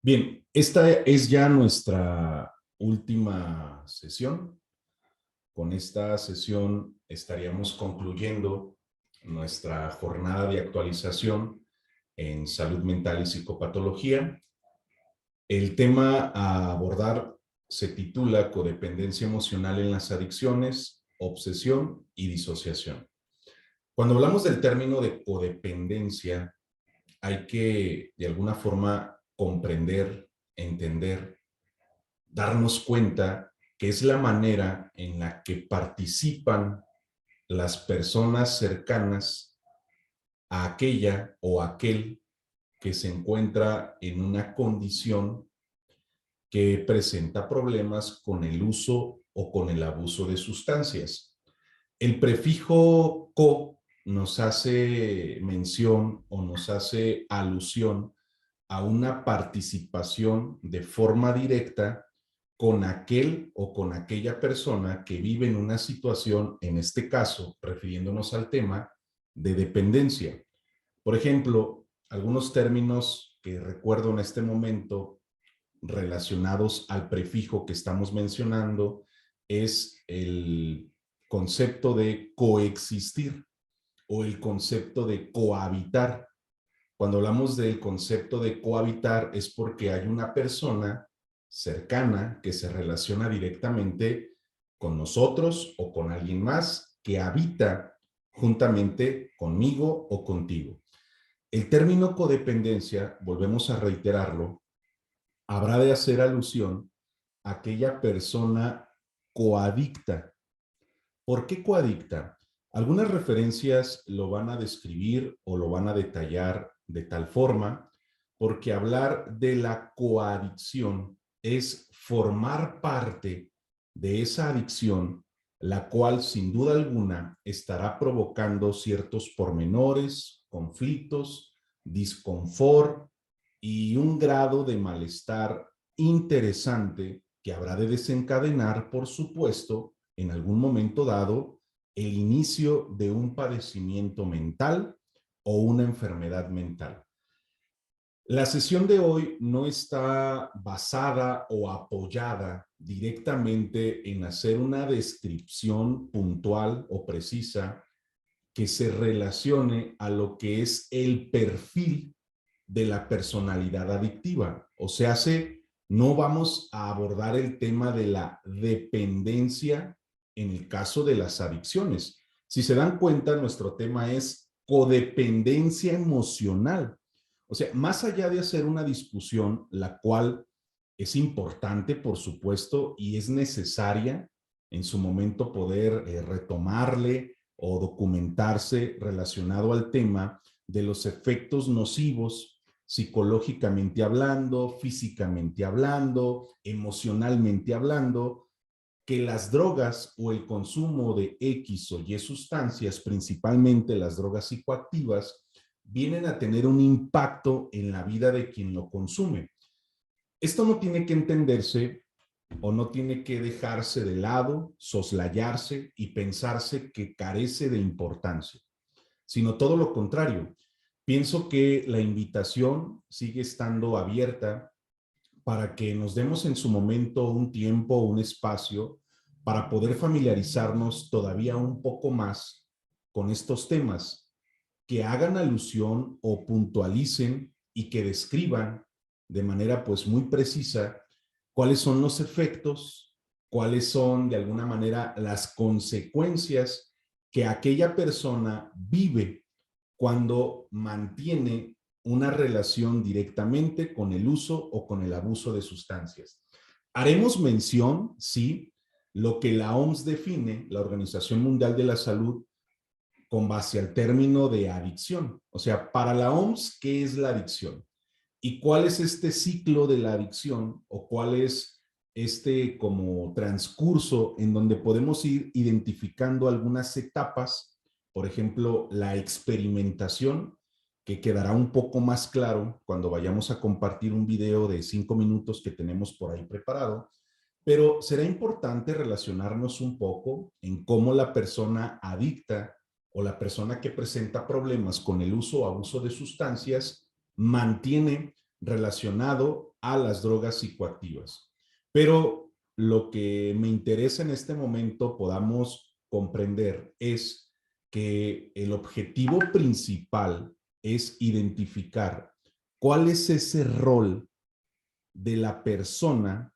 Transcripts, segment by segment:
Bien, esta es ya nuestra última sesión. Con esta sesión estaríamos concluyendo nuestra jornada de actualización en salud mental y psicopatología. El tema a abordar se titula Codependencia emocional en las adicciones, obsesión y disociación. Cuando hablamos del término de codependencia, hay que de alguna forma comprender, entender, darnos cuenta que es la manera en la que participan las personas cercanas a aquella o aquel que se encuentra en una condición que presenta problemas con el uso o con el abuso de sustancias. El prefijo co nos hace mención o nos hace alusión a una participación de forma directa con aquel o con aquella persona que vive en una situación, en este caso, refiriéndonos al tema de dependencia. Por ejemplo, algunos términos que recuerdo en este momento relacionados al prefijo que estamos mencionando es el concepto de coexistir o el concepto de cohabitar. Cuando hablamos del concepto de cohabitar es porque hay una persona cercana que se relaciona directamente con nosotros o con alguien más que habita juntamente conmigo o contigo. El término codependencia, volvemos a reiterarlo, habrá de hacer alusión a aquella persona coadicta. ¿Por qué coadicta? Algunas referencias lo van a describir o lo van a detallar de tal forma, porque hablar de la coadicción es formar parte de esa adicción, la cual sin duda alguna estará provocando ciertos pormenores, conflictos, disconfort y un grado de malestar interesante que habrá de desencadenar, por supuesto, en algún momento dado, el inicio de un padecimiento mental o una enfermedad mental. La sesión de hoy no está basada o apoyada directamente en hacer una descripción puntual o precisa que se relacione a lo que es el perfil de la personalidad adictiva. O sea, no vamos a abordar el tema de la dependencia en el caso de las adicciones. Si se dan cuenta, nuestro tema es codependencia emocional. O sea, más allá de hacer una discusión, la cual es importante, por supuesto, y es necesaria en su momento poder retomarle o documentarse relacionado al tema de los efectos nocivos psicológicamente hablando, físicamente hablando, emocionalmente hablando, que las drogas o el consumo de X o Y sustancias, principalmente las drogas psicoactivas, vienen a tener un impacto en la vida de quien lo consume. Esto no tiene que entenderse o no tiene que dejarse de lado, soslayarse y pensarse que carece de importancia, sino todo lo contrario. Pienso que la invitación sigue estando abierta para que nos demos en su momento un tiempo, un espacio para poder familiarizarnos todavía un poco más con estos temas, que hagan alusión o puntualicen y que describan de manera pues muy precisa cuáles son los efectos, cuáles son de alguna manera las consecuencias que aquella persona vive cuando mantiene una relación directamente con el uso o con el abuso de sustancias. Haremos mención, sí, lo que la OMS define, la Organización Mundial de la Salud, con base al término de adicción. O sea, para la OMS, ¿qué es la adicción? ¿Y cuál es este ciclo de la adicción o cuál es este como transcurso en donde podemos ir identificando algunas etapas? Por ejemplo, la experimentación, que quedará un poco más claro cuando vayamos a compartir un video de 5 minutos que tenemos por ahí preparado, pero será importante relacionarnos un poco en cómo la persona adicta o la persona que presenta problemas con el uso o abuso de sustancias mantiene relacionado a las drogas psicoactivas. Pero lo que me interesa en este momento podamos comprender es que el objetivo principal es identificar cuál es ese rol de la persona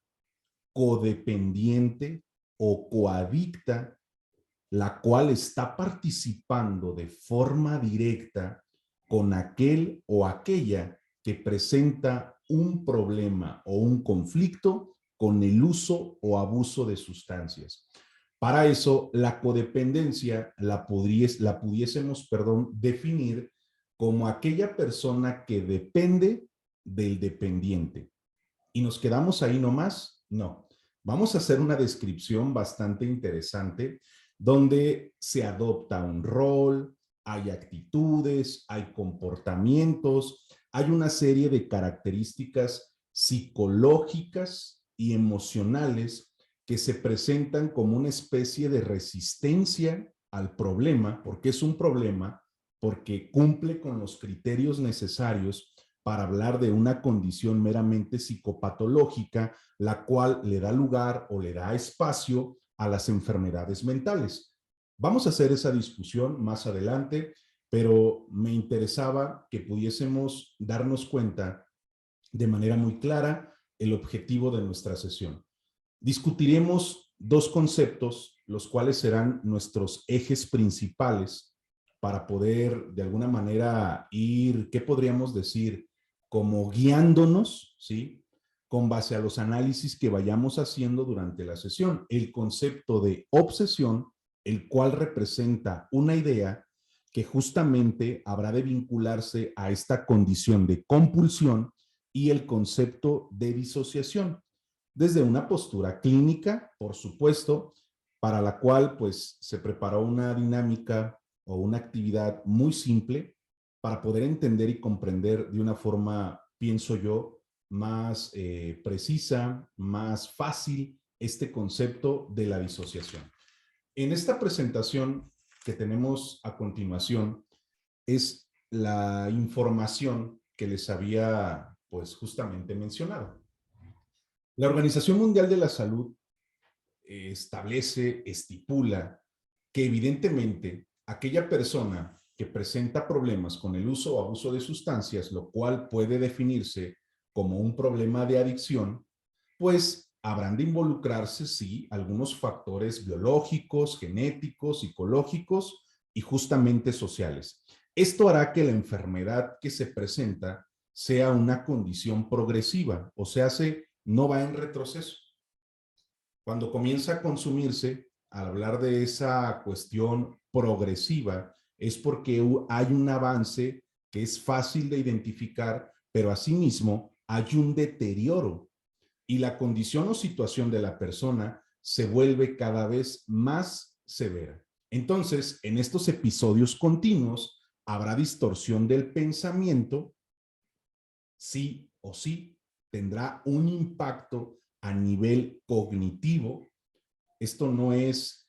codependiente o coadicta, la cual está participando de forma directa con aquel o aquella que presenta un problema o un conflicto con el uso o abuso de sustancias. Para eso, la codependencia la pudiésemos, definir como aquella persona que depende del dependiente. ¿Y nos quedamos ahí nomás? No. Vamos a hacer una descripción bastante interesante donde se adopta un rol, hay actitudes, hay comportamientos, hay una serie de características psicológicas y emocionales que se presentan como una especie de resistencia al problema, porque es un problema, porque cumple con los criterios necesarios para hablar de una condición meramente psicopatológica, la cual le da lugar o le da espacio a las enfermedades mentales. Vamos a hacer esa discusión más adelante, pero me interesaba que pudiésemos darnos cuenta de manera muy clara el objetivo de nuestra sesión. Discutiremos dos conceptos, los cuales serán nuestros ejes principales para poder de alguna manera ir, ¿qué podríamos decir? Como guiándonos, ¿sí? Con base a los análisis que vayamos haciendo durante la sesión. El concepto de obsesión, el cual representa una idea que justamente habrá de vincularse a esta condición de compulsión, y el concepto de disociación, desde una postura clínica, por supuesto, para la cual pues se preparó una dinámica o una actividad muy simple para poder entender y comprender de una forma, pienso yo, más precisa, más fácil este concepto de la disociación. En esta presentación que tenemos a continuación es la información que les había pues justamente mencionado. La Organización Mundial de la Salud estipula que evidentemente aquella persona que presenta problemas con el uso o abuso de sustancias, lo cual puede definirse como un problema de adicción, pues habrán de involucrarse, sí, algunos factores biológicos, genéticos, psicológicos y justamente sociales. Esto hará que la enfermedad que se presenta sea una condición progresiva, o sea, no va en retroceso. Cuando comienza a consumirse, al hablar de esa cuestión progresiva, es porque hay un avance que es fácil de identificar, pero asimismo hay un deterioro y la condición o situación de la persona se vuelve cada vez más severa. Entonces, en estos episodios continuos, habrá distorsión del pensamiento, sí o sí, tendrá un impacto a nivel cognitivo. Esto no es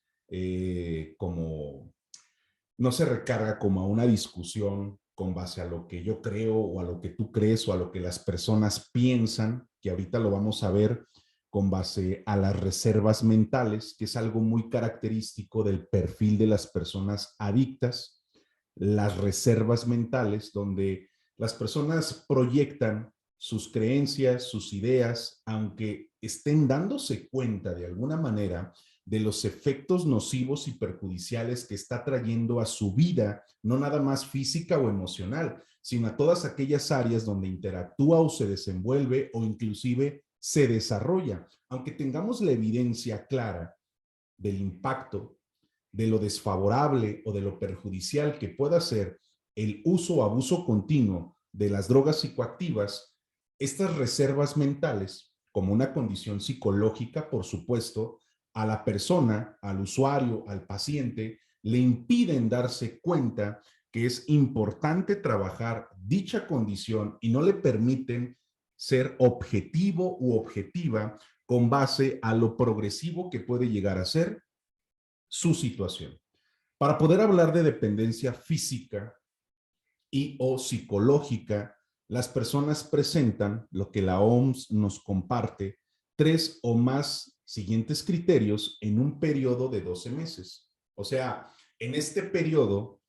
no se recarga como a una discusión con base a lo que yo creo o a lo que tú crees o a lo que las personas piensan, que ahorita lo vamos a ver con base a las reservas mentales, que es algo muy característico del perfil de las personas adictas. Las reservas mentales, donde las personas proyectan sus creencias, sus ideas, aunque estén dándose cuenta de alguna manera de los efectos nocivos y perjudiciales que está trayendo a su vida, no nada más física o emocional, sino a todas aquellas áreas donde interactúa o se desenvuelve o inclusive se desarrolla. Aunque tengamos la evidencia clara del impacto, de lo desfavorable o de lo perjudicial que pueda ser el uso o abuso continuo de las drogas psicoactivas, estas reservas mentales, como una condición psicológica, por supuesto, a la persona, al usuario, al paciente, le impiden darse cuenta que es importante trabajar dicha condición y no le permiten ser objetivo u objetiva con base a lo progresivo que puede llegar a ser su situación. Para poder hablar de dependencia física y o psicológica, las personas presentan lo que la OMS nos comparte, 3 o más siguientes criterios en un periodo de 12 meses. O sea, en este periodo,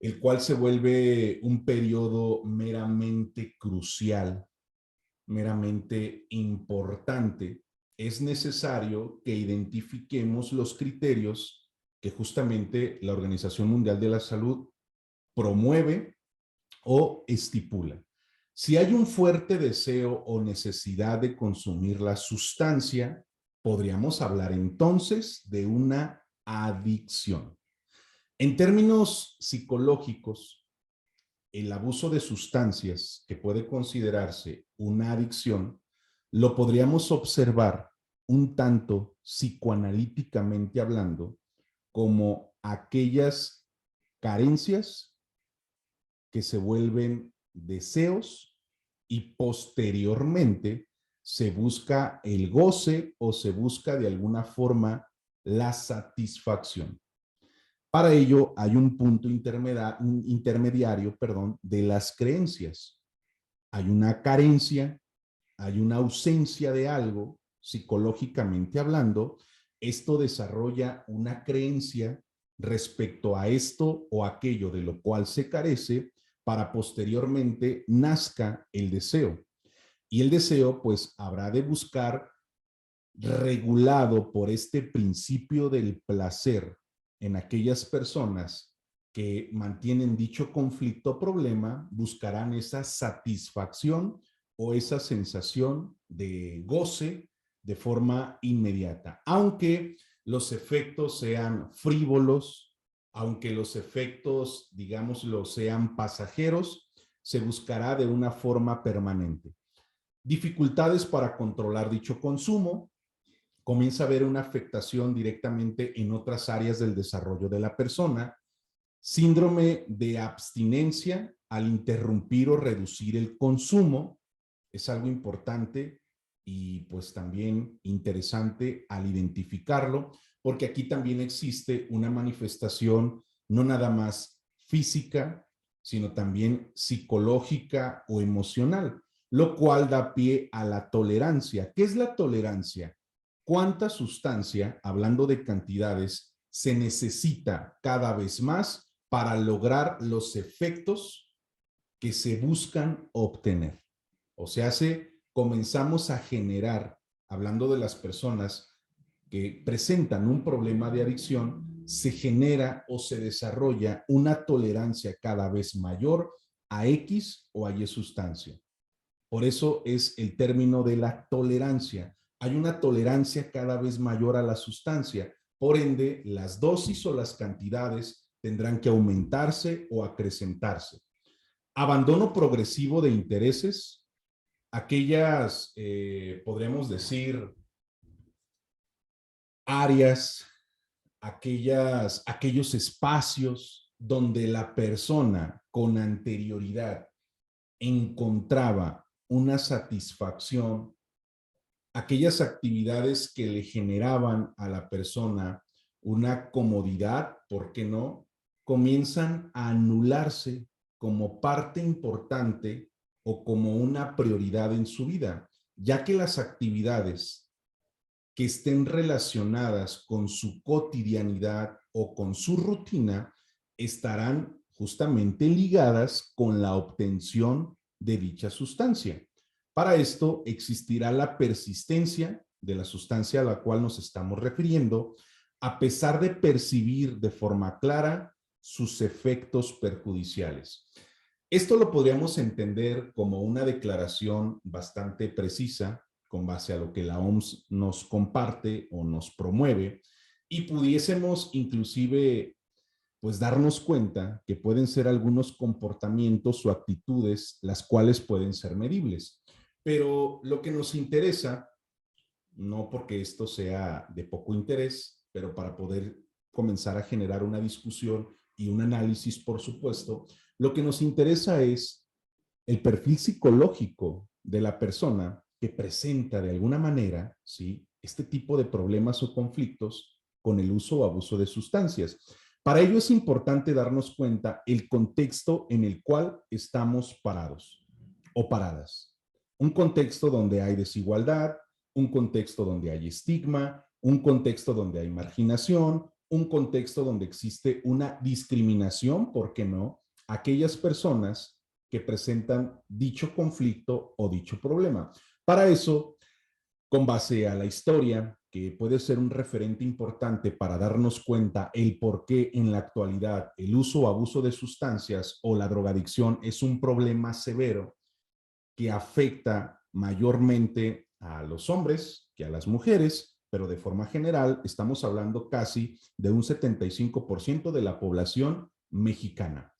el cual se vuelve un periodo meramente crucial, meramente importante, es necesario que identifiquemos los criterios que justamente la Organización Mundial de la Salud promueve o estipula. Si hay un fuerte deseo o necesidad de consumir la sustancia, podríamos hablar entonces de una adicción. En términos psicológicos, el abuso de sustancias, que puede considerarse una adicción, lo podríamos observar un tanto psicoanalíticamente hablando como aquellas carencias que se vuelven deseos y posteriormente se busca el goce o se busca de alguna forma la satisfacción. Para ello hay un punto intermediario, de las creencias. Hay una carencia, hay una ausencia de algo, psicológicamente hablando. Esto desarrolla una creencia respecto a esto o aquello de lo cual se carece para posteriormente nazca el deseo. Y el deseo pues habrá de buscar, regulado por este principio del placer en aquellas personas que mantienen dicho conflicto o problema, buscarán esa satisfacción o esa sensación de goce de forma inmediata, aunque los efectos sean frívolos, aunque los efectos, digámoslo, sean pasajeros, se buscará de una forma permanente. Dificultades para controlar dicho consumo, comienza a haber una afectación directamente en otras áreas del desarrollo de la persona, síndrome de abstinencia al interrumpir o reducir el consumo, es algo importante y pues también interesante al identificarlo, porque aquí también existe una manifestación no nada más física, sino también psicológica o emocional, lo cual da pie a la tolerancia. ¿Qué es la tolerancia? ¿Cuánta sustancia, hablando de cantidades, se necesita cada vez más para lograr los efectos que se buscan obtener? O sea, comenzamos a generar, hablando de las personas que presentan un problema de adicción, se genera o se desarrolla una tolerancia cada vez mayor a X o a Y sustancia. Por eso es el término de la tolerancia. Hay una tolerancia cada vez mayor a la sustancia. Por ende, las dosis o las cantidades tendrán que aumentarse o acrecentarse. Abandono progresivo de intereses, aquellas, podríamos decir, áreas, aquellos espacios donde la persona con anterioridad encontraba una satisfacción, aquellas actividades que le generaban a la persona una comodidad, ¿por qué no? Comienzan a anularse como parte importante o como una prioridad en su vida, ya que las actividades que estén relacionadas con su cotidianidad o con su rutina estarán justamente ligadas con la obtención de dicha sustancia. Para esto existirá la persistencia de la sustancia a la cual nos estamos refiriendo, a pesar de percibir de forma clara sus efectos perjudiciales. Esto lo podríamos entender como una declaración bastante precisa con base a lo que la OMS nos comparte o nos promueve, y pudiésemos inclusive pues darnos cuenta que pueden ser algunos comportamientos o actitudes las cuales pueden ser medibles. Pero lo que nos interesa, no porque esto sea de poco interés, pero para poder comenzar a generar una discusión y un análisis, por supuesto, lo que nos interesa es el perfil psicológico de la persona que presenta de alguna manera, ¿sí?, este tipo de problemas o conflictos con el uso o abuso de sustancias. Para ello es importante darnos cuenta el contexto en el cual estamos parados. o paradas. Un contexto donde hay desigualdad, un contexto donde hay estigma, un contexto donde hay marginación, un contexto donde existe una discriminación, ¿por qué no?, aquellas personas que presentan dicho conflicto o dicho problema. Para eso, con base a la historia, que puede ser un referente importante para darnos cuenta el por qué en la actualidad el uso o abuso de sustancias o la drogadicción es un problema severo que afecta mayormente a los hombres que a las mujeres, pero de forma general estamos hablando casi de un 75% de la población mexicana.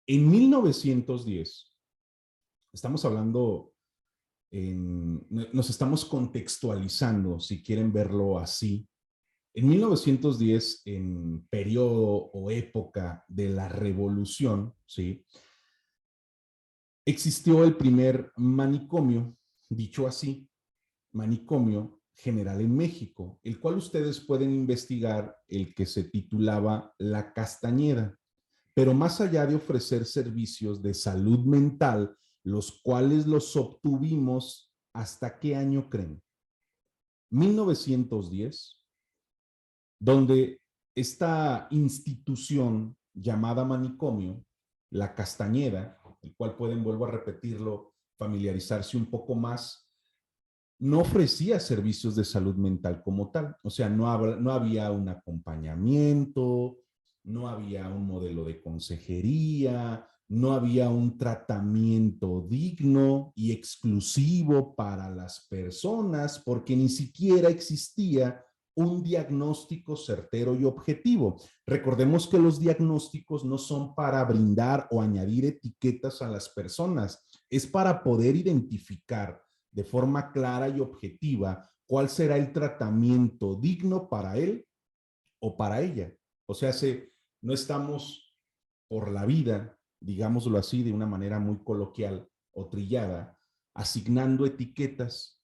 En 1910, estamos hablando, nos estamos contextualizando, si quieren verlo así. En 1910, en periodo o época de la revolución, ¿sí?, existió el primer manicomio, dicho así, manicomio general en México, el cual ustedes pueden investigar, el que se titulaba La Castañeda. Pero más allá de ofrecer servicios de salud mental, los cuales los obtuvimos, ¿hasta qué año creen? 1910, donde esta institución llamada manicomio, La Castañeda, el cual pueden, vuelvo a repetirlo, familiarizarse un poco más, no ofrecía servicios de salud mental como tal. O sea, no había un acompañamiento, no había un modelo de consejería, no había un tratamiento digno y exclusivo para las personas, porque ni siquiera existía un diagnóstico certero y objetivo. Recordemos que los diagnósticos no son para brindar o añadir etiquetas a las personas, es para poder identificar de forma clara y objetiva cuál será el tratamiento digno para él o para ella. O sea, no estamos por la vida, digámoslo así, de una manera muy coloquial o trillada, asignando etiquetas,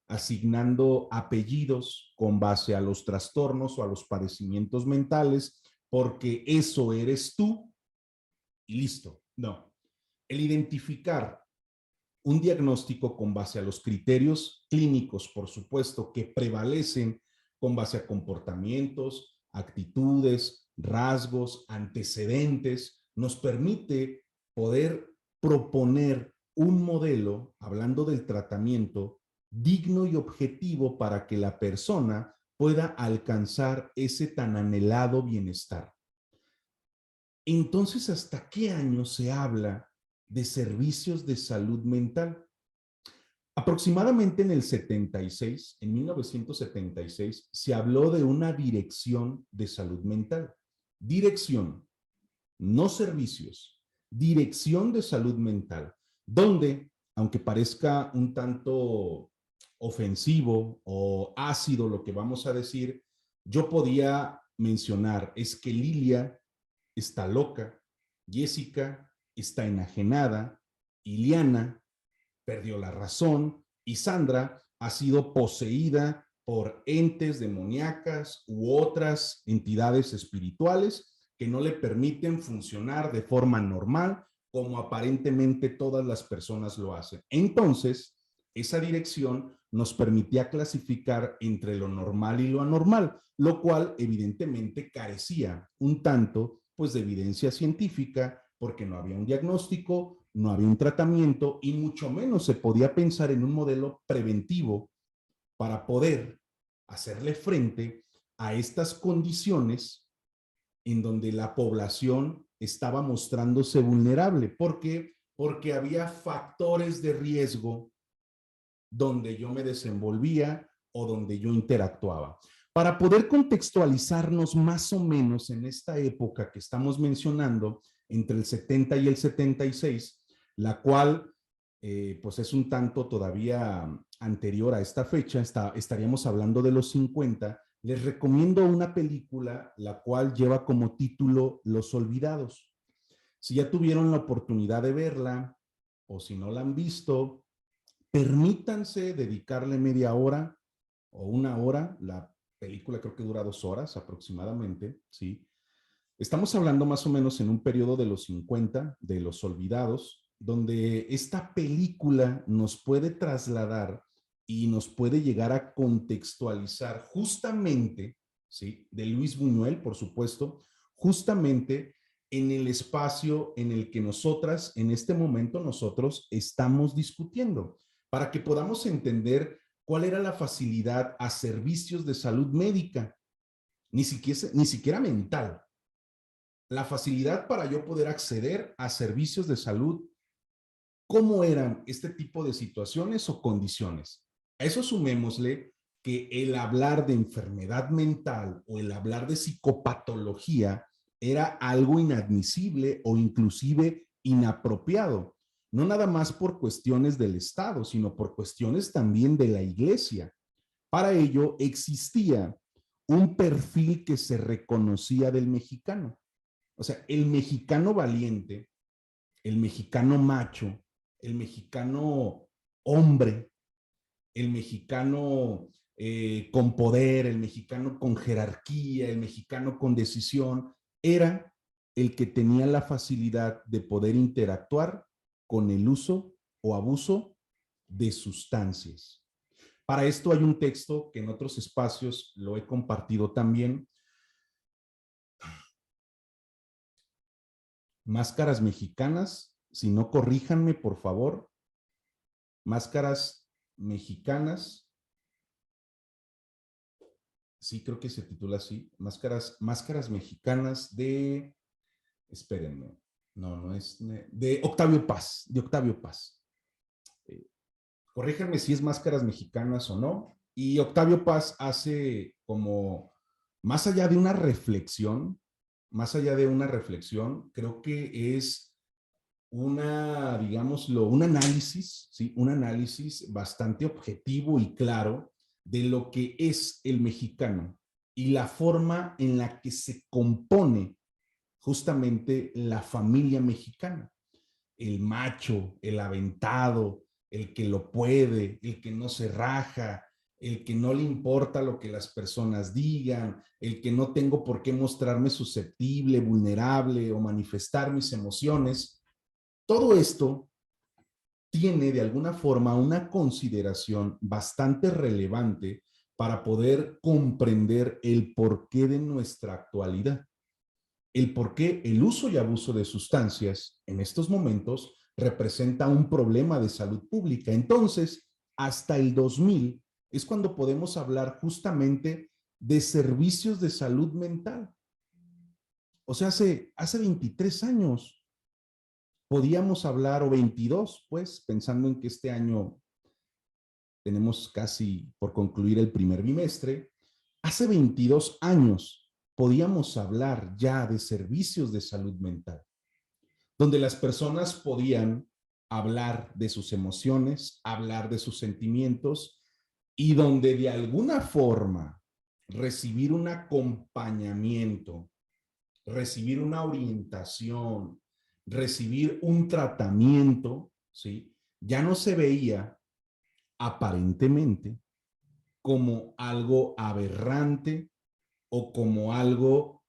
asignando apellidos con base a los trastornos o a los padecimientos mentales, porque eso eres tú y listo. No. El identificar un diagnóstico con base a los criterios clínicos, por supuesto, que prevalecen con base a comportamientos, actitudes, rasgos, antecedentes, nos permite poder proponer un modelo, hablando del tratamiento, digno y objetivo para que la persona pueda alcanzar ese tan anhelado bienestar. Entonces, ¿hasta qué año se habla de servicios de salud mental? Aproximadamente en el 76, en 1976, se habló de una dirección de salud mental. Dirección, no servicios, dirección de salud mental, donde, aunque parezca un tanto ofensivo o ácido lo que vamos a decir, yo podía mencionar, es que Lilia está loca, Jessica está enajenada, Iliana perdió la razón y Sandra ha sido poseída por entes demoníacas u otras entidades espirituales que no le permiten funcionar de forma normal como aparentemente todas las personas lo hacen. Entonces, esa dirección nos permitía clasificar entre lo normal y lo anormal, lo cual evidentemente carecía un tanto pues de evidencia científica porque no había un diagnóstico, no había un tratamiento y mucho menos se podía pensar en un modelo preventivo para poder hacerle frente a estas condiciones en donde la población estaba mostrándose vulnerable. ¿Por qué? Porque había factores de riesgo donde yo me desenvolvía o donde yo interactuaba. Para poder contextualizarnos más o menos en esta época que estamos mencionando, entre el 70 y el 76, la cual pues es un tanto todavía anterior a esta fecha, estaríamos hablando de los 50, les recomiendo una película la cual lleva como título Los Olvidados. Si ya tuvieron la oportunidad de verla o si no la han visto, permítanse dedicarle media hora o una hora. La película creo que dura 2 horas aproximadamente, ¿sí? Estamos hablando más o menos en un periodo de los 50, de Los Olvidados, donde esta película nos puede trasladar y nos puede llegar a contextualizar justamente, ¿sí? De Luis Buñuel, por supuesto, justamente en el espacio en el que nosotras, en este momento, nosotros estamos discutiendo, para que podamos entender cuál era la facilidad a servicios de salud médica, ni siquiera mental, la facilidad para yo poder acceder a servicios de salud. ¿Cómo eran este tipo de situaciones o condiciones? A eso sumémosle que el hablar de enfermedad mental o el hablar de psicopatología era algo inadmisible o inclusive inapropiado, no nada más por cuestiones del Estado, sino por cuestiones también de la Iglesia. Para ello existía un perfil que se reconocía del mexicano. O sea, el mexicano valiente, el mexicano macho, el mexicano hombre, el mexicano con poder, el mexicano con jerarquía, el mexicano con decisión, era el que tenía la facilidad de poder interactuar con el uso o abuso de sustancias. Para esto hay un texto que en otros espacios lo he compartido también. Máscaras mexicanas, si no corríjanme por favor, Máscaras mexicanas, sí creo que se titula así, Máscaras mexicanas de, espérenme, no es, de Octavio Paz, de Octavio Paz. Corríjanme si es Máscaras mexicanas o no, y Octavio Paz hace como, más allá de una reflexión, creo que es digámoslo, un análisis, ¿sí? Un análisis bastante objetivo y claro de lo que es el mexicano y la forma en la que se compone justamente la familia mexicana. El macho, el aventado, el que lo puede, el que no se raja, el que no le importa lo que las personas digan, el que no tengo por qué mostrarme susceptible, vulnerable o manifestar mis emociones. Todo esto tiene de alguna forma una consideración bastante relevante para poder comprender el porqué de nuestra actualidad, el porqué el uso y abuso de sustancias en estos momentos representa un problema de salud pública. Entonces, hasta el 2000 es cuando podemos hablar justamente de servicios de salud mental. O sea, hace 23 años podíamos hablar, o 22, pues, pensando en que este año tenemos casi por concluir el primer bimestre, hace 22 años podíamos hablar ya de servicios de salud mental, donde las personas podían hablar de sus emociones, hablar de sus sentimientos y donde de alguna forma recibir un acompañamiento, recibir una orientación, recibir un tratamiento, ¿sí? Ya no se veía aparentemente como algo aberrante o como algo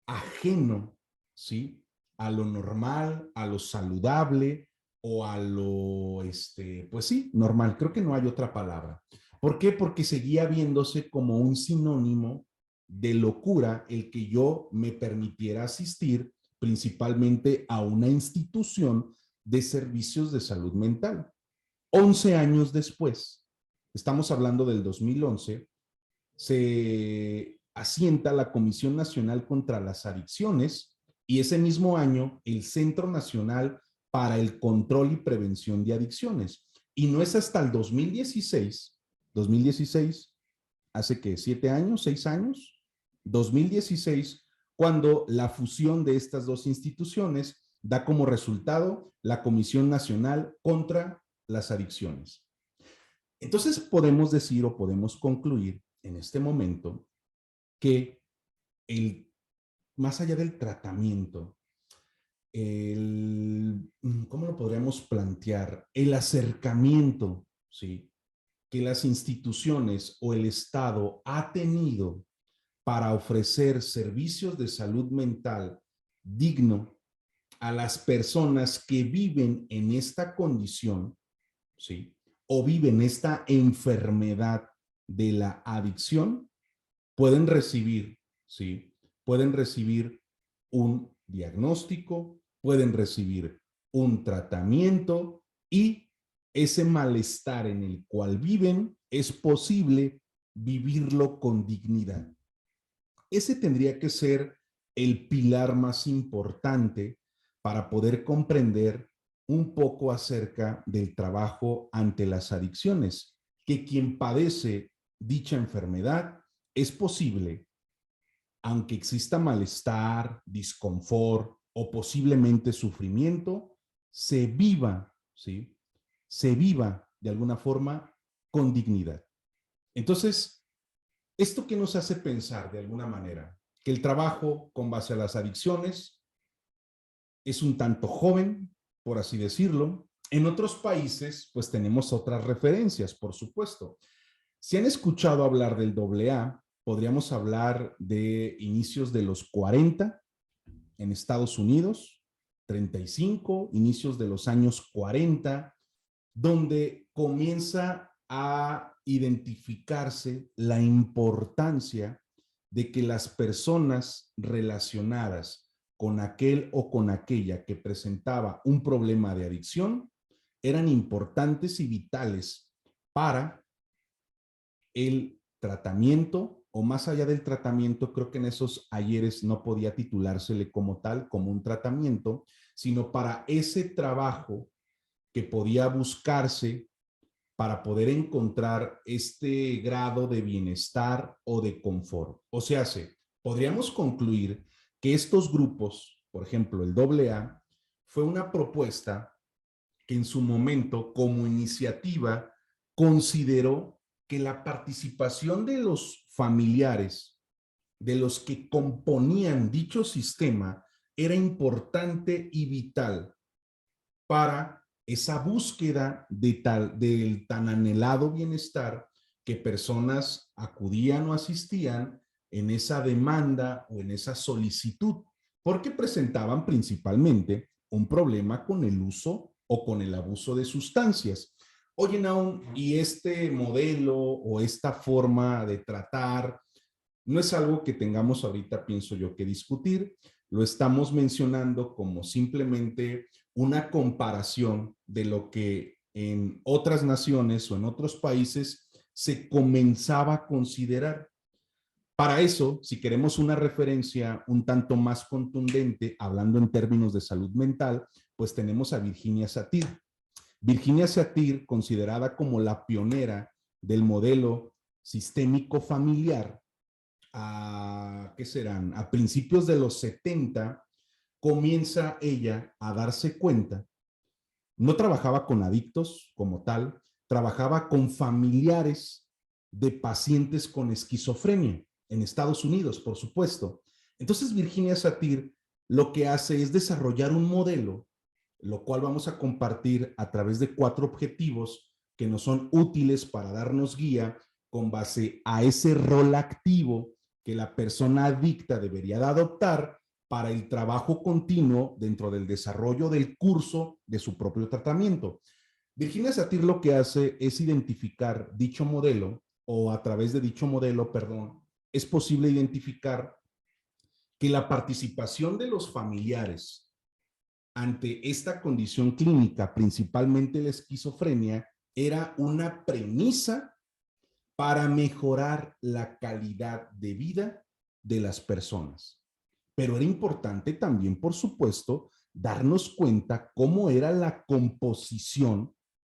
ajeno, ¿sí? A lo normal, a lo saludable o a lo, pues sí, normal. Creo que no hay otra palabra. ¿Por qué? Porque seguía viéndose como un sinónimo de locura el que yo me permitiera asistir principalmente a una institución de servicios de salud mental. 11 años después, estamos hablando del 2011, se asienta la Comisión Nacional contra las Adicciones y ese mismo año el Centro Nacional para el Control y Prevención de Adicciones. Y no es hasta el 2016, hace que 7 años, 6 años, 2016, cuando la fusión de estas dos instituciones da como resultado la Comisión Nacional contra las Adicciones. Entonces podemos decir o podemos concluir en este momento que más allá del tratamiento, ¿cómo lo podríamos plantear? El acercamiento, ¿sí? Que las instituciones o el Estado ha tenido para ofrecer servicios de salud mental digno a las personas que viven en esta condición, ¿sí? O viven esta enfermedad de la adicción, pueden recibir, ¿sí? Pueden recibir un diagnóstico, pueden recibir un tratamiento y ese malestar en el cual viven es posible vivirlo con dignidad. Ese tendría que ser el pilar más importante para poder comprender un poco acerca del trabajo ante las adicciones, que quien padece dicha enfermedad es posible, aunque exista malestar, disconfort o posiblemente sufrimiento, se viva, ¿sí? Se viva de alguna forma con dignidad. Entonces, ¿esto qué nos hace pensar de alguna manera? Que el trabajo con base a las adicciones es un tanto joven, por así decirlo. En otros países, pues tenemos otras referencias, por supuesto. Si han escuchado hablar del AA, podríamos hablar de inicios de los 40 en Estados Unidos, 35, inicios de los años 40, donde comienza a identificarse la importancia de que las personas relacionadas con aquel o con aquella que presentaba un problema de adicción eran importantes y vitales para el tratamiento, o más allá del tratamiento, creo que en esos ayeres no podía titulársele como tal, como un tratamiento, sino para ese trabajo que podía buscarse para poder encontrar este grado de bienestar o de confort. O sea, podríamos concluir que estos grupos, por ejemplo, el AA, fue una propuesta que en su momento, como iniciativa, consideró que la participación de los familiares, de los que componían dicho sistema, era importante y vital para esa búsqueda del tan anhelado bienestar que personas acudían o asistían en esa demanda o en esa solicitud, porque presentaban principalmente un problema con el uso o con el abuso de sustancias. Oye, Naum, y este modelo o esta forma de tratar no es algo que tengamos ahorita, pienso yo, que discutir. Lo estamos mencionando como simplemente una comparación de lo que en otras naciones o en otros países se comenzaba a considerar. Para eso, si queremos una referencia un tanto más contundente, hablando en términos de salud mental, pues tenemos a Virginia Satir. Virginia Satir, considerada como la pionera del modelo sistémico familiar, ¿qué serán? A principios de los 70, comienza ella a darse cuenta. No trabajaba con adictos como tal, trabajaba con familiares de pacientes con esquizofrenia en Estados Unidos, por supuesto. Entonces, Virginia Satir lo que hace es desarrollar un modelo, lo cual vamos a compartir a través de 4 objetivos que nos son útiles para darnos guía con base a ese rol activo que la persona adicta debería de adoptar para el trabajo continuo dentro del desarrollo del curso de su propio tratamiento. Virginia Satir lo que hace es identificar dicho modelo, o a través de dicho modelo, perdón, es posible identificar que la participación de los familiares ante esta condición clínica, principalmente la esquizofrenia, era una premisa para mejorar la calidad de vida de las personas. Pero era importante también, por supuesto, darnos cuenta cómo era la composición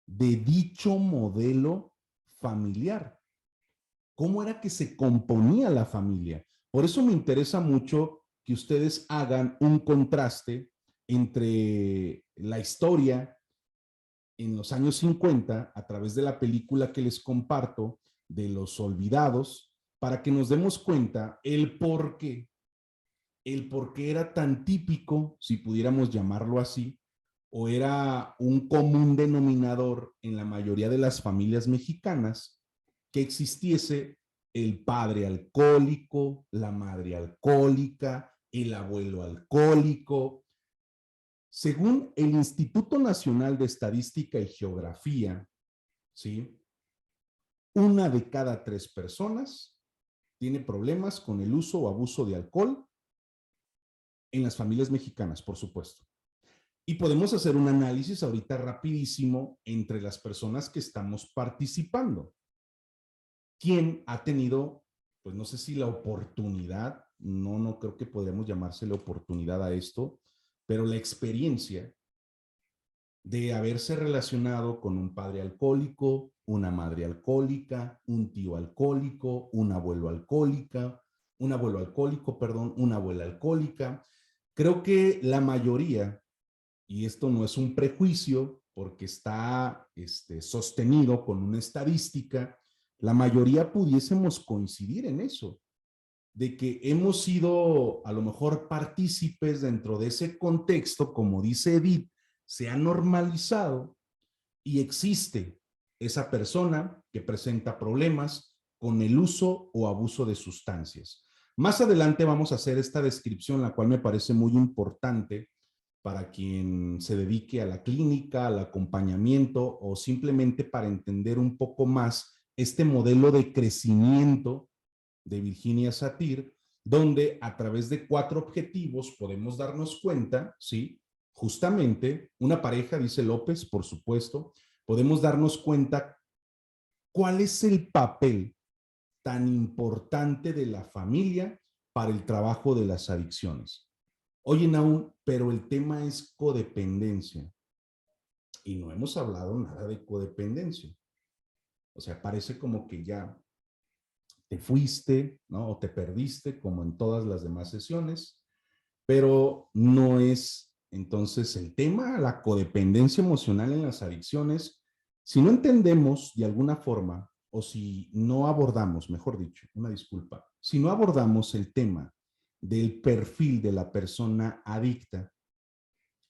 de dicho modelo familiar, cómo era que se componía la familia. Por eso me interesa mucho que ustedes hagan un contraste entre la historia en los años 50 a través de la película que les comparto de Los Olvidados, para que nos demos cuenta el por qué era tan típico, si pudiéramos llamarlo así, o era un común denominador en la mayoría de las familias mexicanas, que existiese el padre alcohólico, la madre alcohólica, el abuelo alcohólico, Según el Instituto Nacional de Estadística y Geografía, ¿sí? 1 de cada 3 personas tiene problemas con el uso o abuso de alcohol en las familias mexicanas, por supuesto. Y podemos hacer un análisis ahorita rapidísimo entre las personas que estamos participando. ¿Quién ha tenido, pues no sé si la oportunidad, no creo que podríamos llamársele oportunidad a esto, pero la experiencia de haberse relacionado con un padre alcohólico, una madre alcohólica, un tío alcohólico, un abuelo alcohólica, un abuelo alcohólico, perdón, una abuela alcohólica? Creo que la mayoría, y esto no es un prejuicio porque está sostenido con una estadística, la mayoría pudiésemos coincidir en eso, de que hemos sido a lo mejor partícipes dentro de ese contexto, como dice Edith, se ha normalizado y existe esa persona que presenta problemas con el uso o abuso de sustancias. Más adelante vamos a hacer esta descripción, la cual me parece muy importante para quien se dedique a la clínica, al acompañamiento o simplemente para entender un poco más este modelo de crecimiento de Virginia Satir, donde a través de 4 objetivos podemos darnos cuenta, ¿sí? Justamente, una pareja, dice López, por supuesto, podemos darnos cuenta cuál es el papel tan importante de la familia para el trabajo de las adicciones. Oye, Naúl, pero el tema es codependencia y no hemos hablado nada de codependencia. O sea, parece como que ya te fuiste, ¿no? O te perdiste, como en todas las demás sesiones, pero no es entonces el tema, la codependencia emocional en las adicciones. Si no entendemos de alguna forma, o si no abordamos, mejor dicho, una disculpa, si no abordamos el tema del perfil de la persona adicta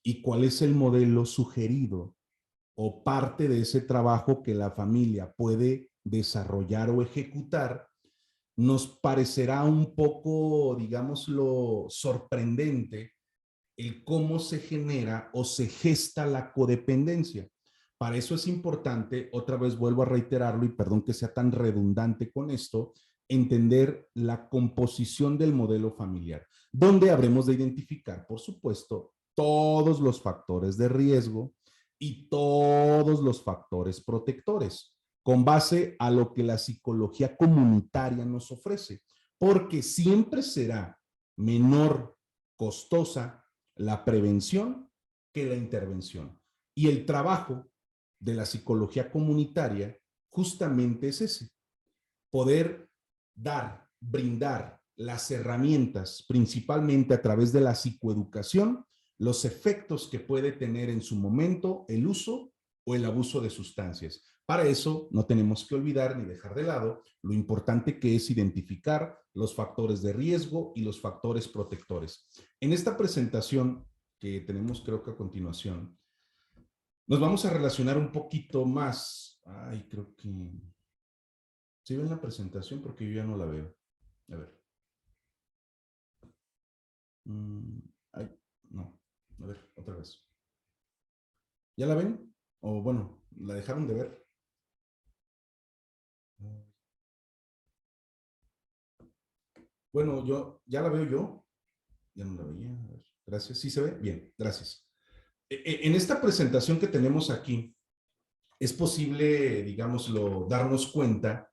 y cuál es el modelo sugerido o parte de ese trabajo que la familia puede desarrollar o ejecutar, nos parecerá un poco, digámoslo, sorprendente el cómo se genera o se gesta la codependencia. Para eso es importante, otra vez vuelvo a reiterarlo y perdón que sea tan redundante con esto, entender la composición del modelo familiar, donde habremos de identificar, por supuesto, todos los factores de riesgo y todos los factores protectores, con base a lo que la psicología comunitaria nos ofrece, porque siempre será menor costosa la prevención que la intervención. Y el trabajo de la psicología comunitaria justamente es ese, poder brindar las herramientas, principalmente a través de la psicoeducación, los efectos que puede tener en su momento el uso o el abuso de sustancias. Para eso no tenemos que olvidar ni dejar de lado lo importante que es identificar los factores de riesgo y los factores protectores. En esta presentación que tenemos creo que a continuación, nos vamos a relacionar un poquito más. Ay, creo que... ¿Sí ven la presentación? Porque yo ya no la veo. A ver. Ay, no. A ver, otra vez. ¿Ya la ven? O bueno, ¿la dejaron de ver? Bueno, ya la veo yo. Ya no la veía. A ver, gracias. ¿Sí se ve? Bien, gracias. En esta presentación que tenemos aquí, es posible, digámoslo, darnos cuenta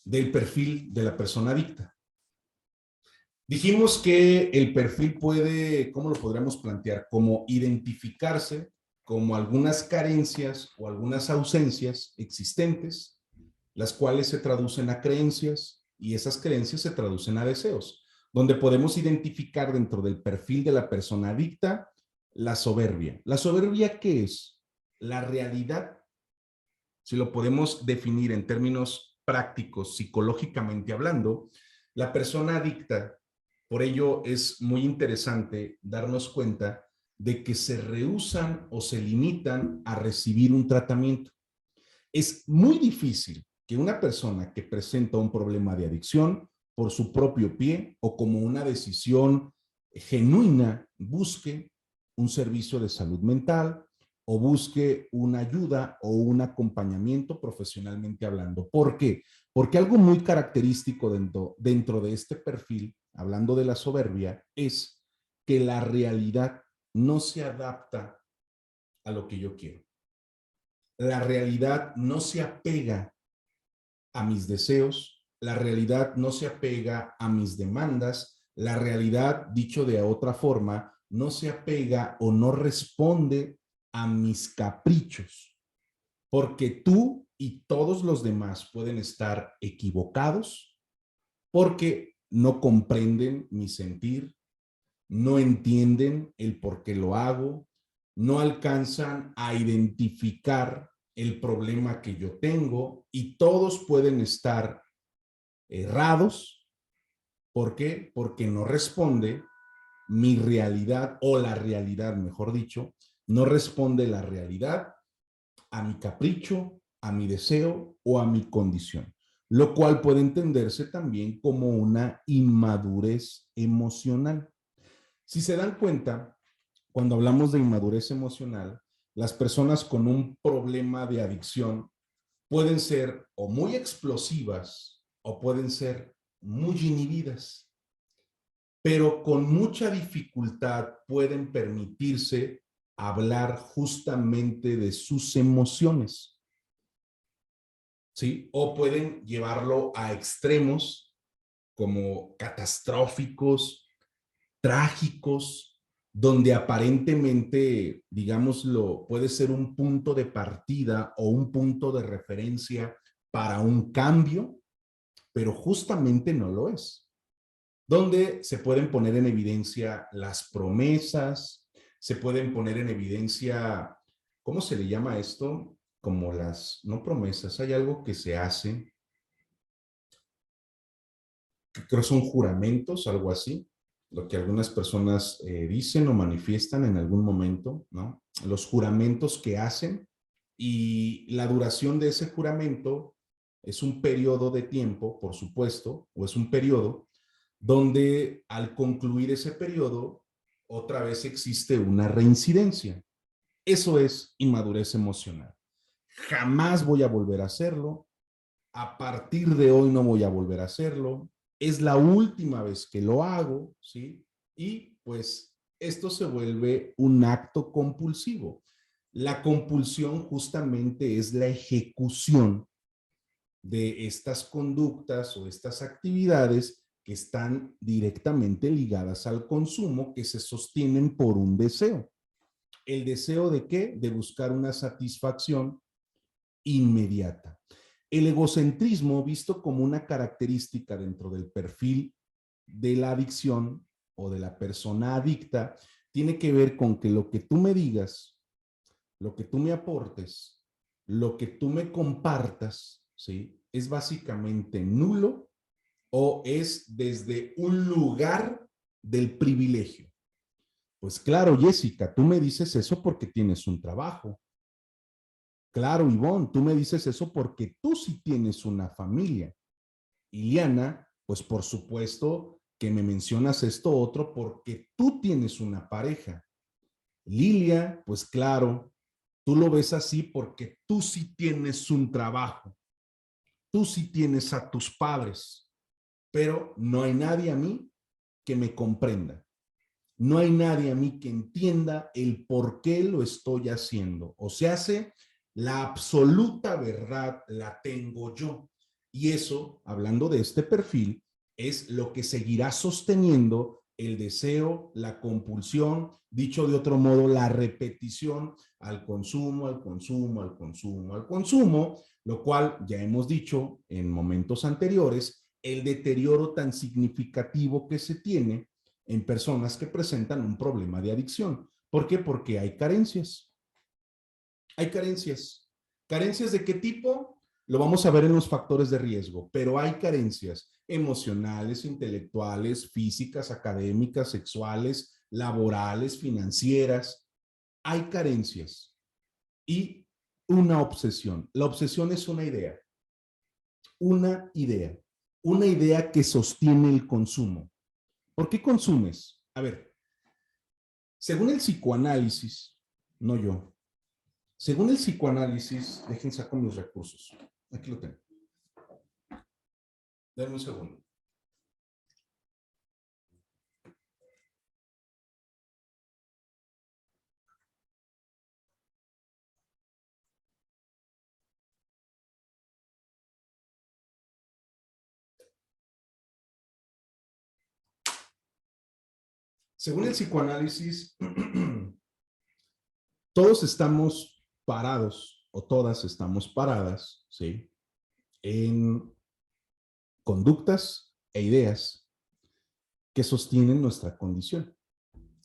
del perfil de la persona adicta. Dijimos que el perfil puede, ¿cómo lo podríamos plantear? Como identificarse como algunas carencias o algunas ausencias existentes, las cuales se traducen a creencias y esas creencias se traducen a deseos, donde podemos identificar dentro del perfil de la persona adicta la soberbia. ¿La soberbia qué es? La realidad, si lo podemos definir en términos prácticos, psicológicamente hablando, la persona adicta, por ello es muy interesante darnos cuenta de que se rehúsan o se limitan a recibir un tratamiento. Es muy difícil que una persona que presenta un problema de adicción por su propio pie o como una decisión genuina busque un servicio de salud mental o busque una ayuda o un acompañamiento profesionalmente hablando. ¿Por qué? Porque algo muy característico dentro de este perfil, hablando de la soberbia, es que la realidad no se adapta a lo que yo quiero. La realidad no se apega a mis deseos, la realidad no se apega a mis demandas, la realidad, dicho de otra forma, no se apega o no responde a mis caprichos, porque tú y todos los demás pueden estar equivocados porque no comprenden mi sentir, no entienden el por qué lo hago, no alcanzan a identificar el problema que yo tengo y todos pueden estar errados. ¿Por qué? Porque no responde mi realidad o la realidad, mejor dicho, no responde la realidad a mi capricho, a mi deseo o a mi condición, lo cual puede entenderse también como una inmadurez emocional. Si se dan cuenta, cuando hablamos de inmadurez emocional, las personas con un problema de adicción pueden ser o muy explosivas o pueden ser muy inhibidas, pero con mucha dificultad pueden permitirse hablar justamente de sus emociones, ¿sí? O pueden llevarlo a extremos como catastróficos, trágicos, donde aparentemente, digámoslo, puede ser un punto de partida o un punto de referencia para un cambio, pero justamente no lo es. Donde se pueden poner en evidencia las promesas, se pueden poner en evidencia, ¿cómo se le llama esto? Como las, no promesas, hay algo que se hace, que creo son juramentos, algo así, lo que algunas personas dicen o manifiestan en algún momento, ¿no? Los juramentos que hacen y la duración de ese juramento es un periodo de tiempo, por supuesto, o es un periodo donde al concluir ese periodo, otra vez existe una reincidencia. Eso es inmadurez emocional. Jamás voy a volver a hacerlo. A partir de hoy no voy a volver a hacerlo. Es la última vez que lo hago, ¿sí? Y pues esto se vuelve un acto compulsivo. La compulsión justamente es la ejecución de estas conductas o estas actividades que están directamente ligadas al consumo, que se sostienen por un deseo. ¿El deseo de qué? De buscar una satisfacción inmediata. El egocentrismo, visto como una característica dentro del perfil de la adicción o de la persona adicta, tiene que ver con que lo que tú me digas, lo que tú me aportes, lo que tú me compartas, ¿sí? Es básicamente nulo o es desde un lugar del privilegio. Pues claro, Jessica, tú me dices eso porque tienes un trabajo. Claro, Ivonne, tú me dices eso porque tú sí tienes una familia. Iliana, pues por supuesto que me mencionas esto otro porque tú tienes una pareja. Lilia, pues claro, tú lo ves así porque tú sí tienes un trabajo. Tú sí tienes a tus padres, pero no hay nadie a mí que me comprenda. No hay nadie a mí que entienda el por qué lo estoy haciendo. O sea, la absoluta verdad la tengo yo. Y eso, hablando de este perfil, es lo que seguirá sosteniendo el deseo, la compulsión, dicho de otro modo, la repetición al consumo, al consumo, al consumo, al consumo, lo cual ya hemos dicho en momentos anteriores, el deterioro tan significativo que se tiene en personas que presentan un problema de adicción. ¿Por qué? Porque hay carencias. Hay carencias. ¿Carencias de qué tipo? Lo vamos a ver en los factores de riesgo, pero hay carencias emocionales, intelectuales, físicas, académicas, sexuales, laborales, financieras. Hay carencias y una obsesión. La obsesión es una una idea que sostiene el consumo. ¿Por qué consumes? A ver, Según el psicoanálisis, no yo, según el psicoanálisis, dejen saco mis recursos. Aquí lo tengo. Denme un segundo. Según el psicoanálisis, todos estamos parados o todas estamos paradas, ¿sí? En conductas e ideas que sostienen nuestra condición.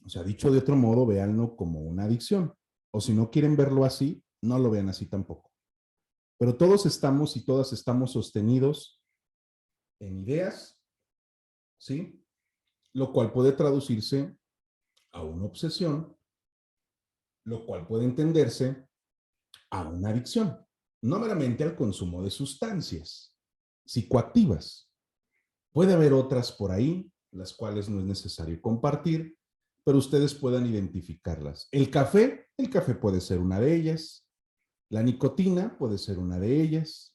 O sea, dicho de otro modo, véanlo como una adicción. O si no quieren verlo así, no lo vean así tampoco. Pero todos estamos y todas estamos sostenidos en ideas, ¿sí? Lo cual puede traducirse a una obsesión, lo cual puede entenderse a una adicción, no meramente al consumo de sustancias psicoactivas. Puede haber otras por ahí, las cuales no es necesario compartir, pero ustedes puedan identificarlas. El café puede ser una de ellas. La nicotina puede ser una de ellas.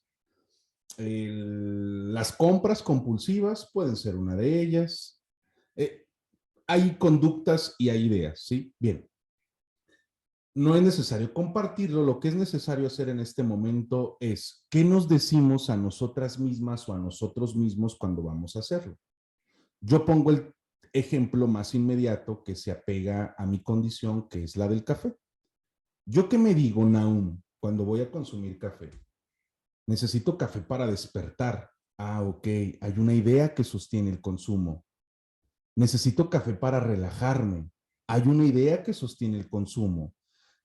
Las compras compulsivas pueden ser una de ellas. Hay conductas y hay ideas, ¿sí? Bien. No es necesario compartirlo, lo que es necesario hacer en este momento es qué nos decimos a nosotras mismas o a nosotros mismos cuando vamos a hacerlo. Yo pongo el ejemplo más inmediato que se apega a mi condición, que es la del café. ¿Yo qué me digo, Naum, cuando voy a consumir café? Necesito café para despertar. Ah, ok, hay una idea que sostiene el consumo. Necesito café para relajarme. Hay una idea que sostiene el consumo.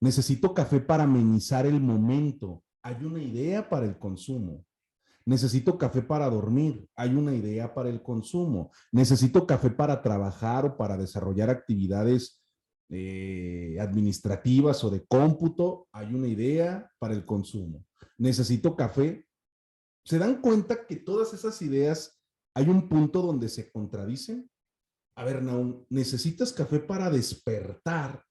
Necesito café para amenizar el momento. Hay una idea para el consumo. Necesito café para dormir. Hay una idea para el consumo. Necesito café para trabajar o para desarrollar actividades administrativas o de cómputo. Hay una idea para el consumo. Necesito café. ¿Se dan cuenta que todas esas ideas hay un punto donde se contradicen? A ver, Naum, necesitas café para despertar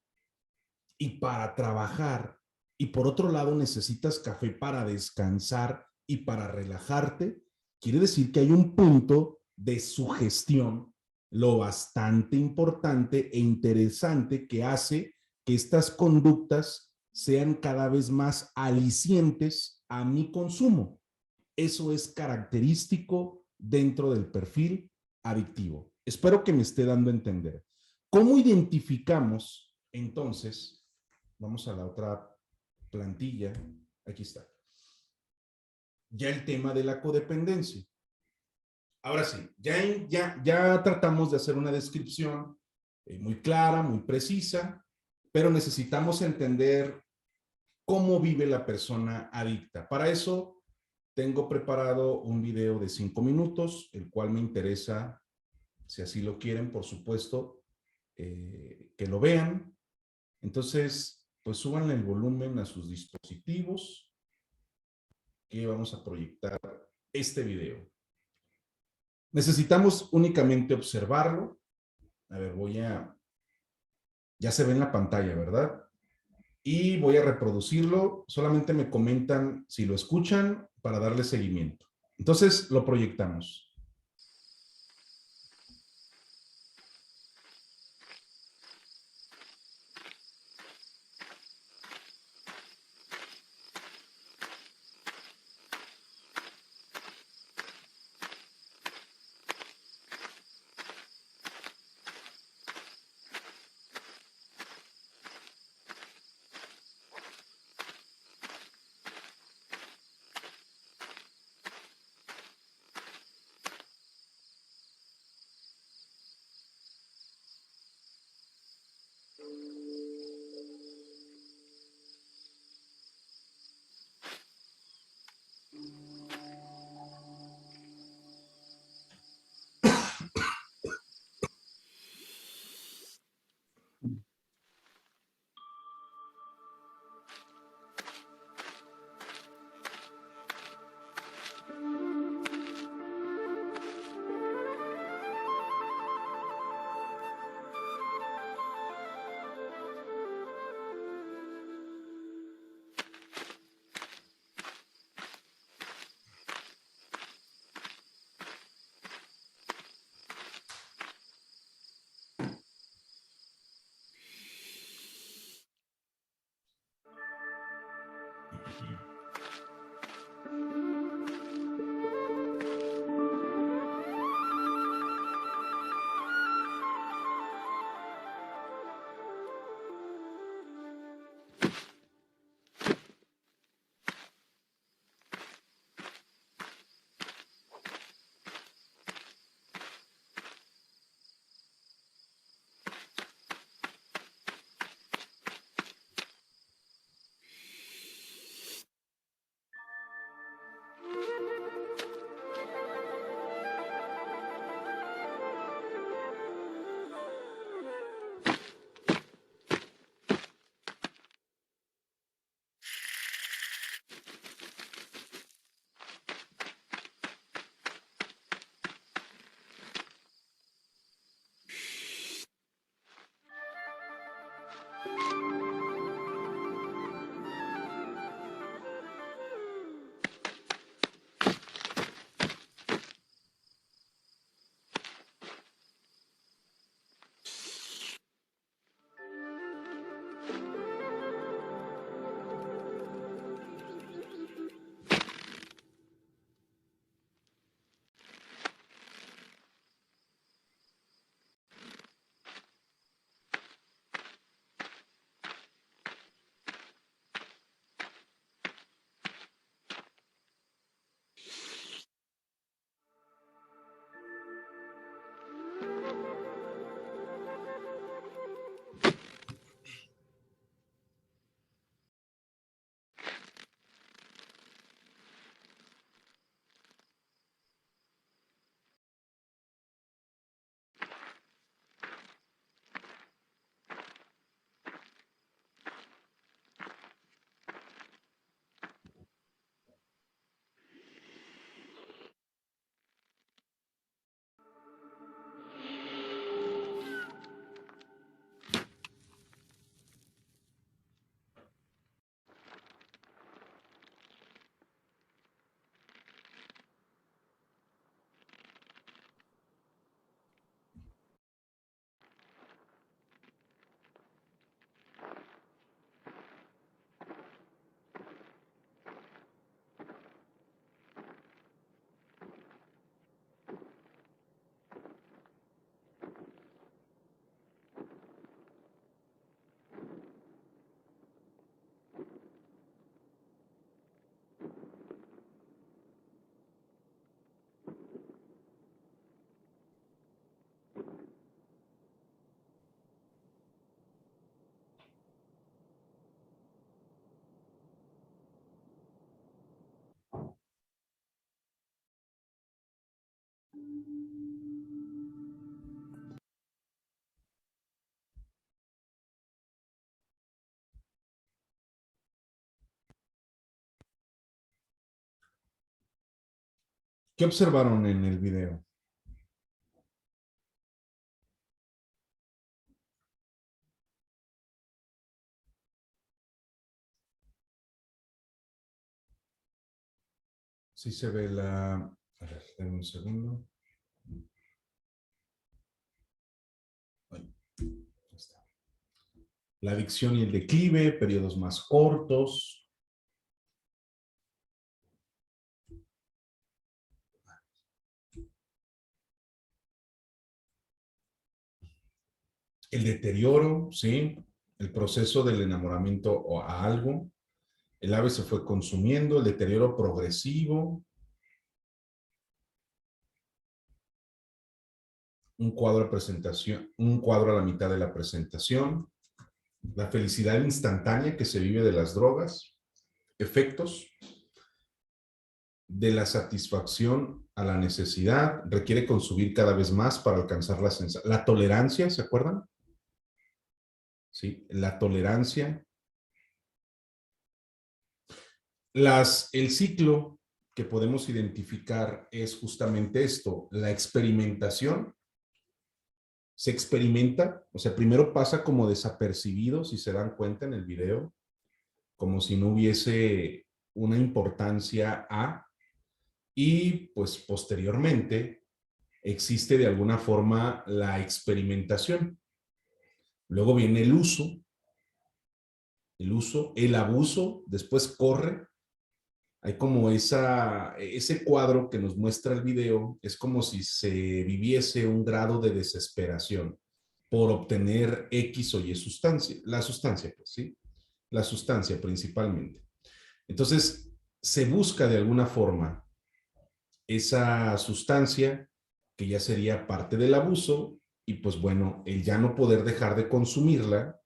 y para trabajar, y por otro lado necesitas café para descansar y para relajarte. Quiere decir que hay un punto de sugestión lo bastante importante e interesante que hace que estas conductas sean cada vez más alicientes a mi consumo. Eso es característico dentro del perfil adictivo. Espero que me esté dando a entender. ¿Cómo identificamos entonces? Vamos a la otra plantilla. Aquí está. Ya el tema de la codependencia. Ahora sí, ya tratamos de hacer una descripción muy clara, muy precisa, pero necesitamos entender cómo vive la persona adicta. Para eso tengo preparado un video de 5 minutos, el cual me interesa, si así lo quieren, por supuesto, que lo vean. Entonces, pues súbanle el volumen a sus dispositivos, que vamos a proyectar este video. Necesitamos únicamente observarlo. A ver, ya se ve en la pantalla, ¿verdad? Y voy a reproducirlo. Solamente me comentan si lo escuchan para darle seguimiento. Entonces, lo proyectamos. ¿Qué observaron en el video? Sí se ve la... A ver, denme un segundo. Ahí está. La adicción y el declive, periodos más cortos. El deterioro, ¿sí? El proceso del enamoramiento o a algo. El ave se fue consumiendo, el deterioro progresivo. Un cuadro de presentación, un cuadro a la mitad de la presentación. La felicidad instantánea que se vive de las drogas. Efectos de la satisfacción a la necesidad, requiere consumir cada vez más para alcanzar la sensación. La tolerancia, ¿se acuerdan? Sí, la tolerancia. El ciclo que podemos identificar es justamente esto, la experimentación. Se experimenta, o sea, primero pasa como desapercibido, si se dan cuenta en el video, como si no hubiese una importancia a, y pues posteriormente existe de alguna forma la experimentación. Luego viene el uso, el uso, el abuso, después corre. Hay como ese cuadro que nos muestra el video, es como si se viviese un grado de desesperación por obtener X o Y sustancia, la sustancia, pues, ¿sí? La sustancia principalmente. Entonces, se busca de alguna forma esa sustancia que ya sería parte del abuso y pues bueno, el ya no poder dejar de consumirla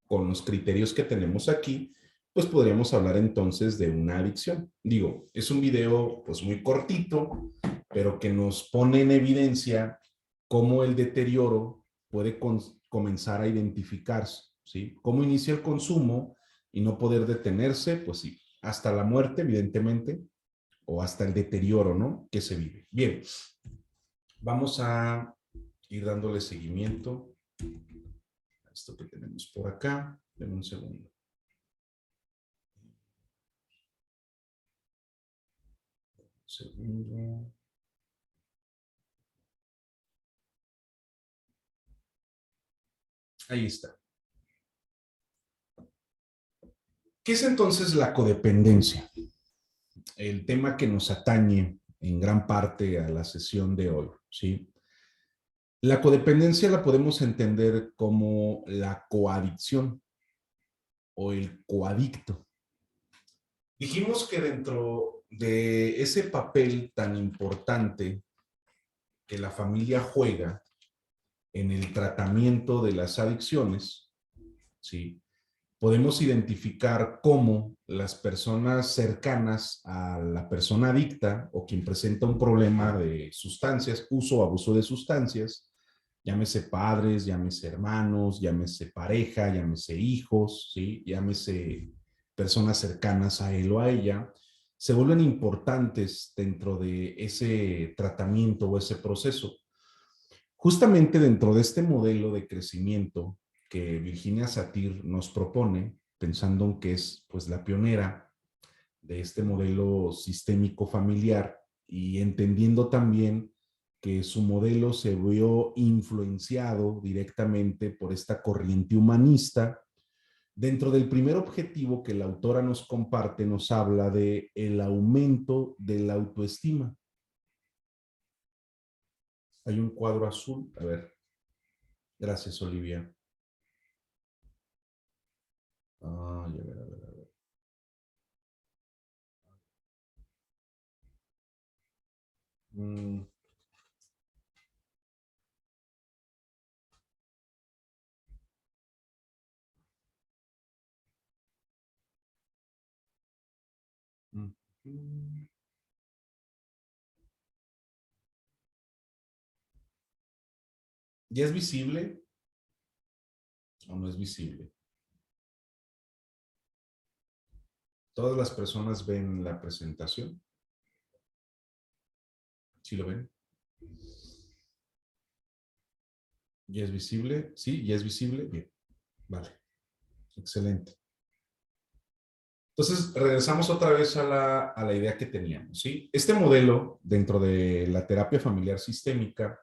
con los criterios que tenemos aquí, pues podríamos hablar entonces de una adicción. Digo, es un video pues muy cortito, pero que nos pone en evidencia cómo el deterioro puede comenzar a identificarse, ¿sí? Cómo inicia el consumo y no poder detenerse, pues sí, hasta la muerte, evidentemente, o hasta el deterioro, ¿no? Que se vive. Bien, vamos a ir dándole seguimiento a esto que tenemos por acá. Denme un segundo. Segundo. Ahí está. ¿Qué es entonces la codependencia? El tema que nos atañe en gran parte a la sesión de hoy, ¿sí? La codependencia la podemos entender como la coadicción o el coadicto. Dijimos que dentro de ese papel tan importante que la familia juega en el tratamiento de las adicciones, ¿sí? Podemos identificar cómo las personas cercanas a la persona adicta o quien presenta un problema de sustancias, uso o abuso de sustancias, llámese padres, llámese hermanos, llámese pareja, llámese hijos, ¿sí? Llámese personas cercanas a él o a ella, se vuelven importantes dentro de ese tratamiento o ese proceso. Justamente dentro de este modelo de crecimiento que Virginia Satir nos propone, pensando que es pues la pionera de este modelo sistémico familiar y entendiendo también que su modelo se vio influenciado directamente por esta corriente humanista. Dentro del primer objetivo que la autora nos comparte, nos habla de el aumento de la autoestima. Hay un cuadro azul, a ver, gracias Olivia. Ah, ya ver, a ver, a ver. Mm, mm, mm. ¿Ya es visible o no es visible? ¿Todas las personas ven la presentación? ¿Sí lo ven? ¿Ya es visible? ¿Sí? ¿Ya es visible? Bien, vale, excelente. Entonces, regresamos otra vez a la idea que teníamos, ¿sí? Este modelo, dentro de la terapia familiar sistémica,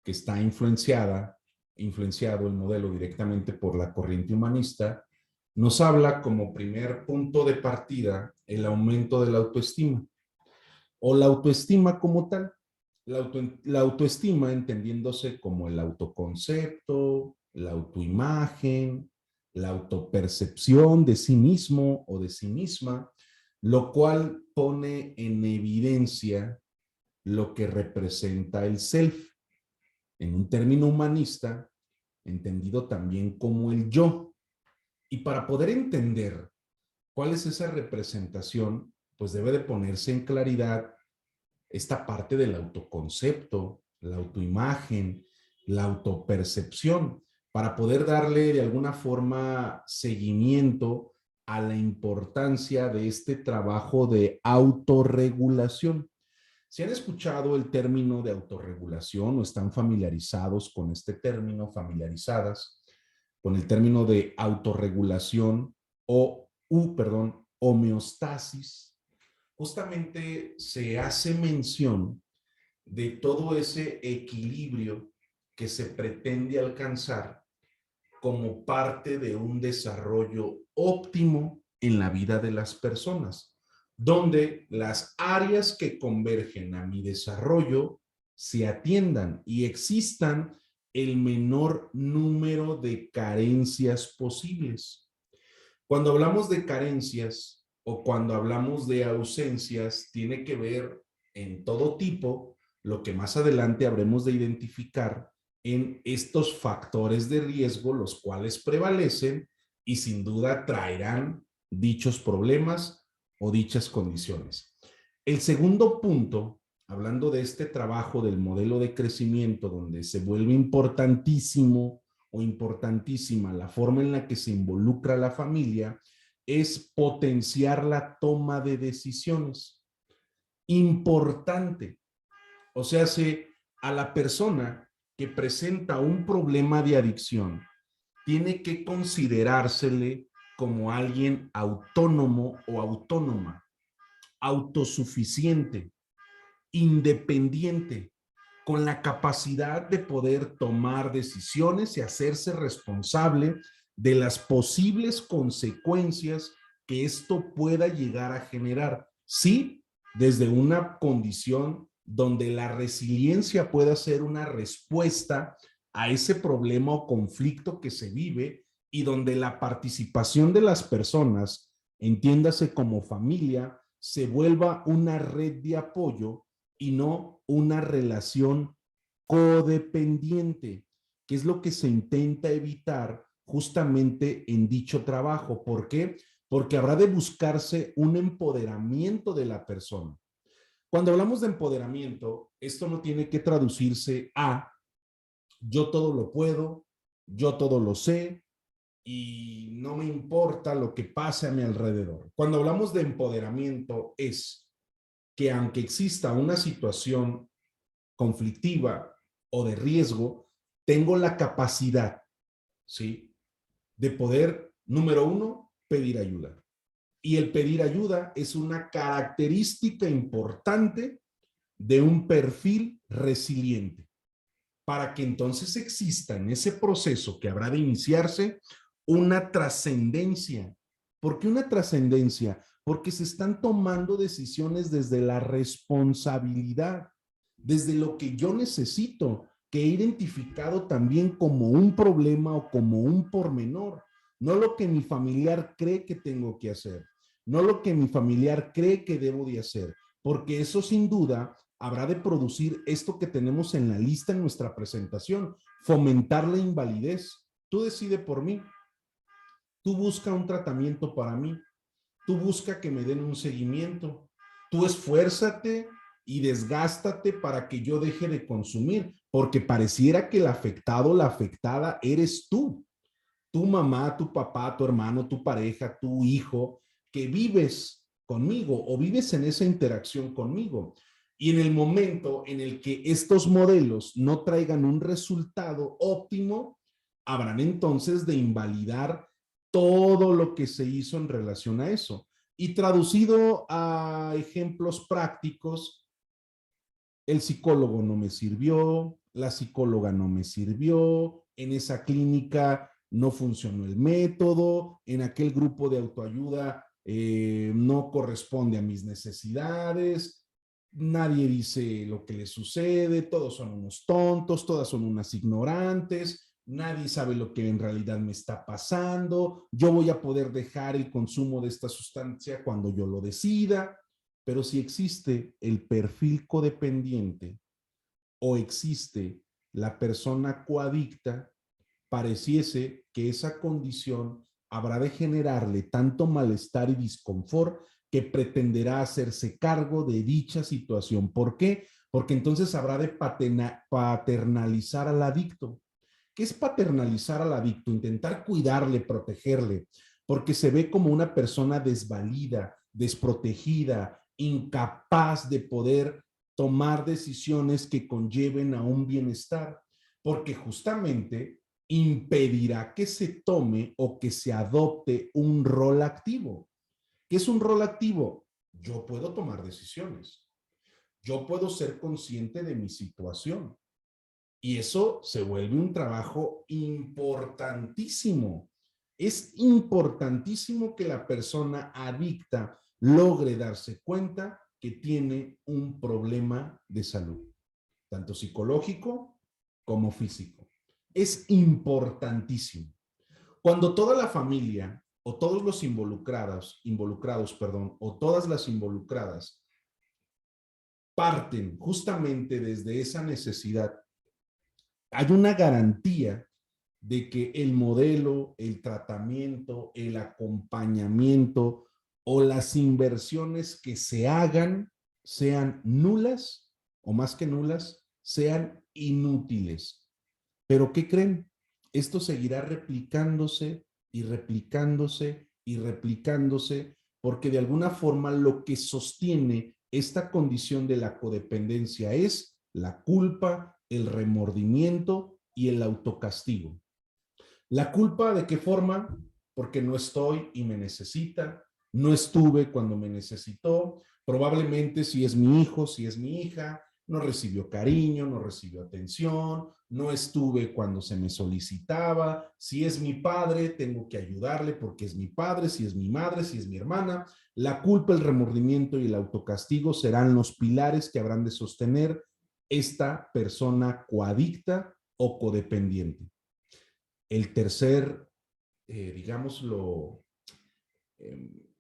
que está influenciado el modelo directamente por la corriente humanista, nos habla como primer punto de partida el aumento de la autoestima o la autoestima como tal. La autoestima entendiéndose como el autoconcepto, la autoimagen, la autopercepción de sí mismo o de sí misma, lo cual pone en evidencia lo que representa el self, en un término humanista, entendido también como el yo. Y para poder entender cuál es esa representación, pues debe de ponerse en claridad esta parte del autoconcepto, la autoimagen, la autopercepción, para poder darle de alguna forma seguimiento a la importancia de este trabajo de autorregulación. Si han escuchado el término de autorregulación o están familiarizados con este término, familiarizadas con el término de autorregulación perdón, homeostasis, justamente se hace mención de todo ese equilibrio que se pretende alcanzar como parte de un desarrollo óptimo en la vida de las personas, donde las áreas que convergen a mi desarrollo se atiendan y existan el menor número de carencias posibles. Cuando hablamos de carencias o cuando hablamos de ausencias, tiene que ver en todo tipo, lo que más adelante habremos de identificar en estos factores de riesgo, los cuales prevalecen y sin duda traerán dichos problemas o dichas condiciones. El segundo punto, hablando de este trabajo del modelo de crecimiento, donde se vuelve importantísimo o importantísima la forma en la que se involucra la familia, es potenciar la toma de decisiones. Importante. O sea, a la persona que presenta un problema de adicción, tiene que considerársele como alguien autónomo o autónoma, autosuficiente, independiente, con la capacidad de poder tomar decisiones y hacerse responsable de las posibles consecuencias que esto pueda llegar a generar. Sí, desde una condición donde la resiliencia pueda ser una respuesta a ese problema o conflicto que se vive y donde la participación de las personas, entiéndase como familia, se vuelva una red de apoyo y no una relación codependiente, que es lo que se intenta evitar justamente en dicho trabajo. ¿Por qué? Porque habrá de buscarse un empoderamiento de la persona. Cuando hablamos de empoderamiento, esto no tiene que traducirse a yo todo lo puedo, yo todo lo sé y no me importa lo que pase a mi alrededor. Cuando hablamos de empoderamiento es que aunque exista una situación conflictiva o de riesgo, tengo la capacidad, ¿sí? De poder, número uno, pedir ayuda. Y el pedir ayuda es una característica importante de un perfil resiliente, para que entonces exista en ese proceso que habrá de iniciarse una trascendencia. ¿Por qué una trascendencia? Porque se están tomando decisiones desde la responsabilidad, desde lo que yo necesito, que he identificado también como un problema o como un pormenor, no lo que mi familiar cree que tengo que hacer, no lo que mi familiar cree que debo de hacer, porque eso sin duda habrá de producir esto que tenemos en la lista en nuestra presentación, fomentar la invalidez. Tú decide por mí, tú busca un tratamiento para mí, tú busca que me den un seguimiento, tú esfuérzate y desgástate para que yo deje de consumir, porque pareciera que el afectado, la afectada eres tú, tu mamá, tu papá, tu hermano, tu pareja, tu hijo, que vives conmigo o vives en esa interacción conmigo. Y en el momento en el que estos modelos no traigan un resultado óptimo, habrán entonces de invalidar todo lo que se hizo en relación a eso. Y traducido a ejemplos prácticos, el psicólogo no me sirvió, la psicóloga no me sirvió, en esa clínica no funcionó el método, en aquel grupo de autoayuda no corresponde a mis necesidades, nadie dice lo que le sucede, todos son unos tontos, todas son unas ignorantes, nadie sabe lo que en realidad me está pasando, yo voy a poder dejar el consumo de esta sustancia cuando yo lo decida. Pero si existe el perfil codependiente o existe la persona coadicta, pareciese que esa condición habrá de generarle tanto malestar y disconfort que pretenderá hacerse cargo de dicha situación. ¿Por qué? Porque entonces habrá de paternalizar al adicto. ¿Qué es paternalizar al adicto? Intentar cuidarle, protegerle, porque se ve como una persona desvalida, desprotegida, incapaz de poder tomar decisiones que conlleven a un bienestar, porque justamente impedirá que se tome o que se adopte un rol activo. ¿Qué es un rol activo? Yo puedo tomar decisiones. Yo puedo ser consciente de mi situación. Y eso se vuelve un trabajo importantísimo. Es importantísimo que la persona adicta logre darse cuenta que tiene un problema de salud, tanto psicológico como físico. Es importantísimo. Cuando toda la familia o todos los involucrados, o todas las involucradas parten justamente desde esa necesidad, hay una garantía de que el modelo, el tratamiento, el acompañamiento o las inversiones que se hagan sean nulas o más que nulas, sean inútiles. Pero ¿qué creen? Esto seguirá replicándose y replicándose y replicándose porque de alguna forma lo que sostiene esta condición de la codependencia es la culpa, el remordimiento y el autocastigo. ¿La culpa de qué forma? Porque no estoy y me necesita, no estuve cuando me necesitó, probablemente si es mi hijo, si es mi hija, no recibió cariño, no recibió atención, no estuve cuando se me solicitaba, si es mi padre, tengo que ayudarle porque es mi padre, si es mi madre, si es mi hermana. La culpa, el remordimiento y el autocastigo serán los pilares que habrán de sostener esta persona coadicta o codependiente. El tercer, digámoslo, eh,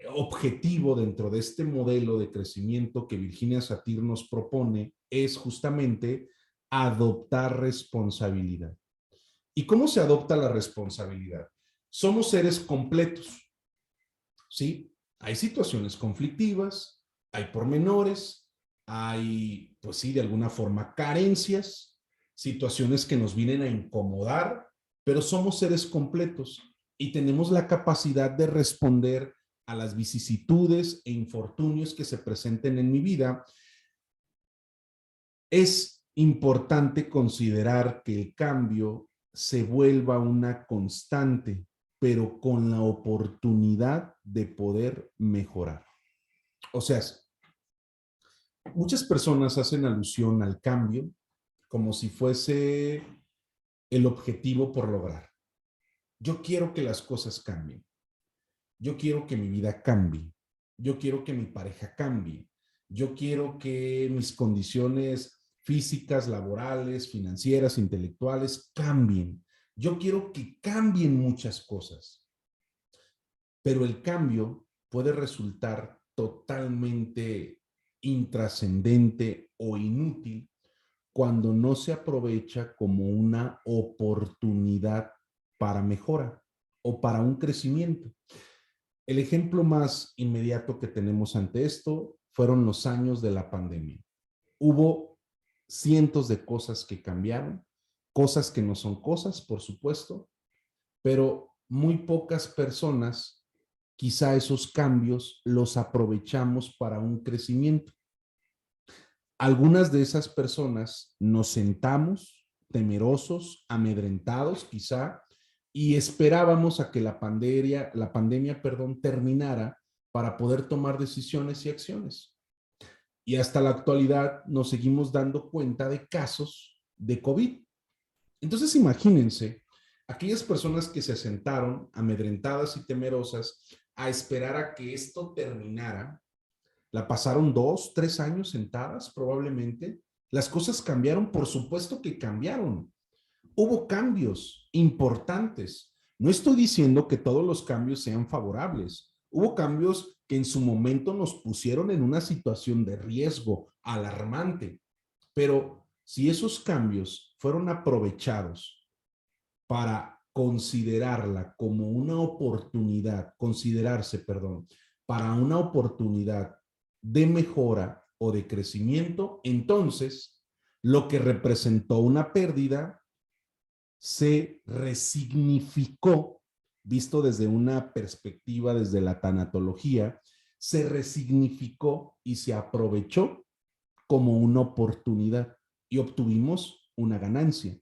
objetivo dentro de este modelo de crecimiento que Virginia Satir nos propone es justamente adoptar responsabilidad. ¿Y cómo se adopta la responsabilidad? Somos seres completos, ¿sí? Hay situaciones conflictivas, hay pormenores, hay, pues sí, de alguna forma carencias, situaciones que nos vienen a incomodar, pero somos seres completos y tenemos la capacidad de responder a las vicisitudes e infortunios que se presenten en mi vida. Es importante considerar que el cambio se vuelva una constante, pero con la oportunidad de poder mejorar. O sea, muchas personas hacen alusión al cambio como si fuese el objetivo por lograr. Yo quiero que las cosas cambien. Yo quiero que mi vida cambie. Yo quiero que mi pareja cambie. Yo quiero que mis condiciones físicas, laborales, financieras, intelectuales cambien. Yo quiero que cambien muchas cosas. Pero el cambio puede resultar totalmente intrascendente o inútil cuando no se aprovecha como una oportunidad para mejora o para un crecimiento. El ejemplo más inmediato que tenemos ante esto fueron los años de la pandemia. Hubo cientos de cosas que cambiaron, cosas que no son cosas, por supuesto, pero muy pocas personas quizá esos cambios los aprovechamos para un crecimiento. Algunas de esas personas nos sentamos temerosos, amedrentados quizá, y esperábamos a que la pandemia, terminara para poder tomar decisiones y acciones. Y hasta la actualidad nos seguimos dando cuenta de casos de COVID. Entonces imagínense, aquellas personas que se sentaron amedrentadas y temerosas a esperar a que esto terminara, la pasaron 2, 3 años sentadas probablemente. Las cosas cambiaron, por supuesto que cambiaron. Hubo cambios importantes. No estoy diciendo que todos los cambios sean favorables. Hubo cambios que en su momento nos pusieron en una situación de riesgo alarmante. Pero si esos cambios fueron aprovechados para considerarla como una oportunidad, para una oportunidad de mejora o de crecimiento, entonces lo que representó una pérdida se resignificó, visto desde una perspectiva, desde la tanatología, se resignificó y se aprovechó como una oportunidad y obtuvimos una ganancia.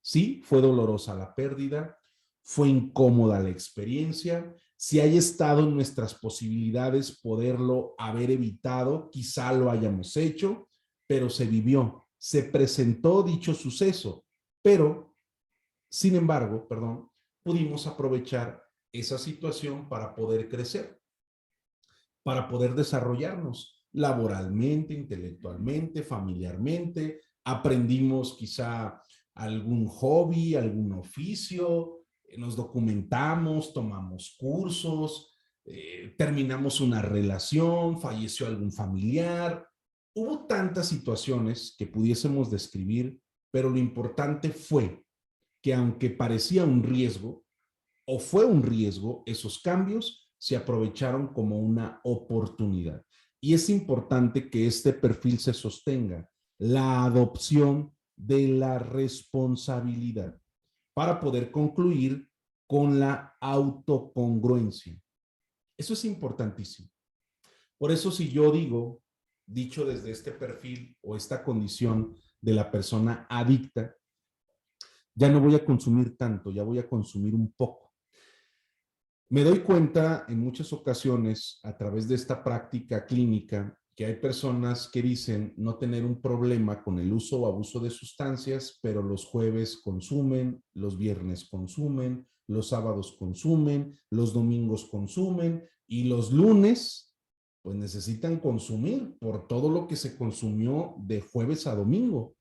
Sí, fue dolorosa la pérdida, fue incómoda la experiencia. Si haya estado en nuestras posibilidades poderlo haber evitado, quizá lo hayamos hecho, pero se vivió se presentó dicho suceso, pero, sin embargo, perdón, pudimos aprovechar esa situación para poder crecer, para poder desarrollarnos laboralmente, intelectualmente, familiarmente. Aprendimos quizá algún hobby, algún oficio, nos documentamos, tomamos cursos, terminamos una relación, falleció algún familiar. Hubo tantas situaciones que pudiésemos describir, pero lo importante fue que aunque parecía un riesgo, o fue un riesgo, esos cambios se aprovecharon como una oportunidad. Y es importante que este perfil se sostenga, la adopción de la responsabilidad, para poder concluir con la autocongruencia. Eso es importantísimo. Por eso si yo digo, dicho desde este perfil o esta condición de la persona adicta, ya no voy a consumir tanto, ya voy a consumir un poco. Me doy cuenta en muchas ocasiones a través de esta práctica clínica que hay personas que dicen no tener un problema con el uso o abuso de sustancias, pero los jueves consumen, los viernes consumen, los sábados consumen, los domingos consumen y los lunes pues necesitan consumir por todo lo que se consumió de jueves a domingo,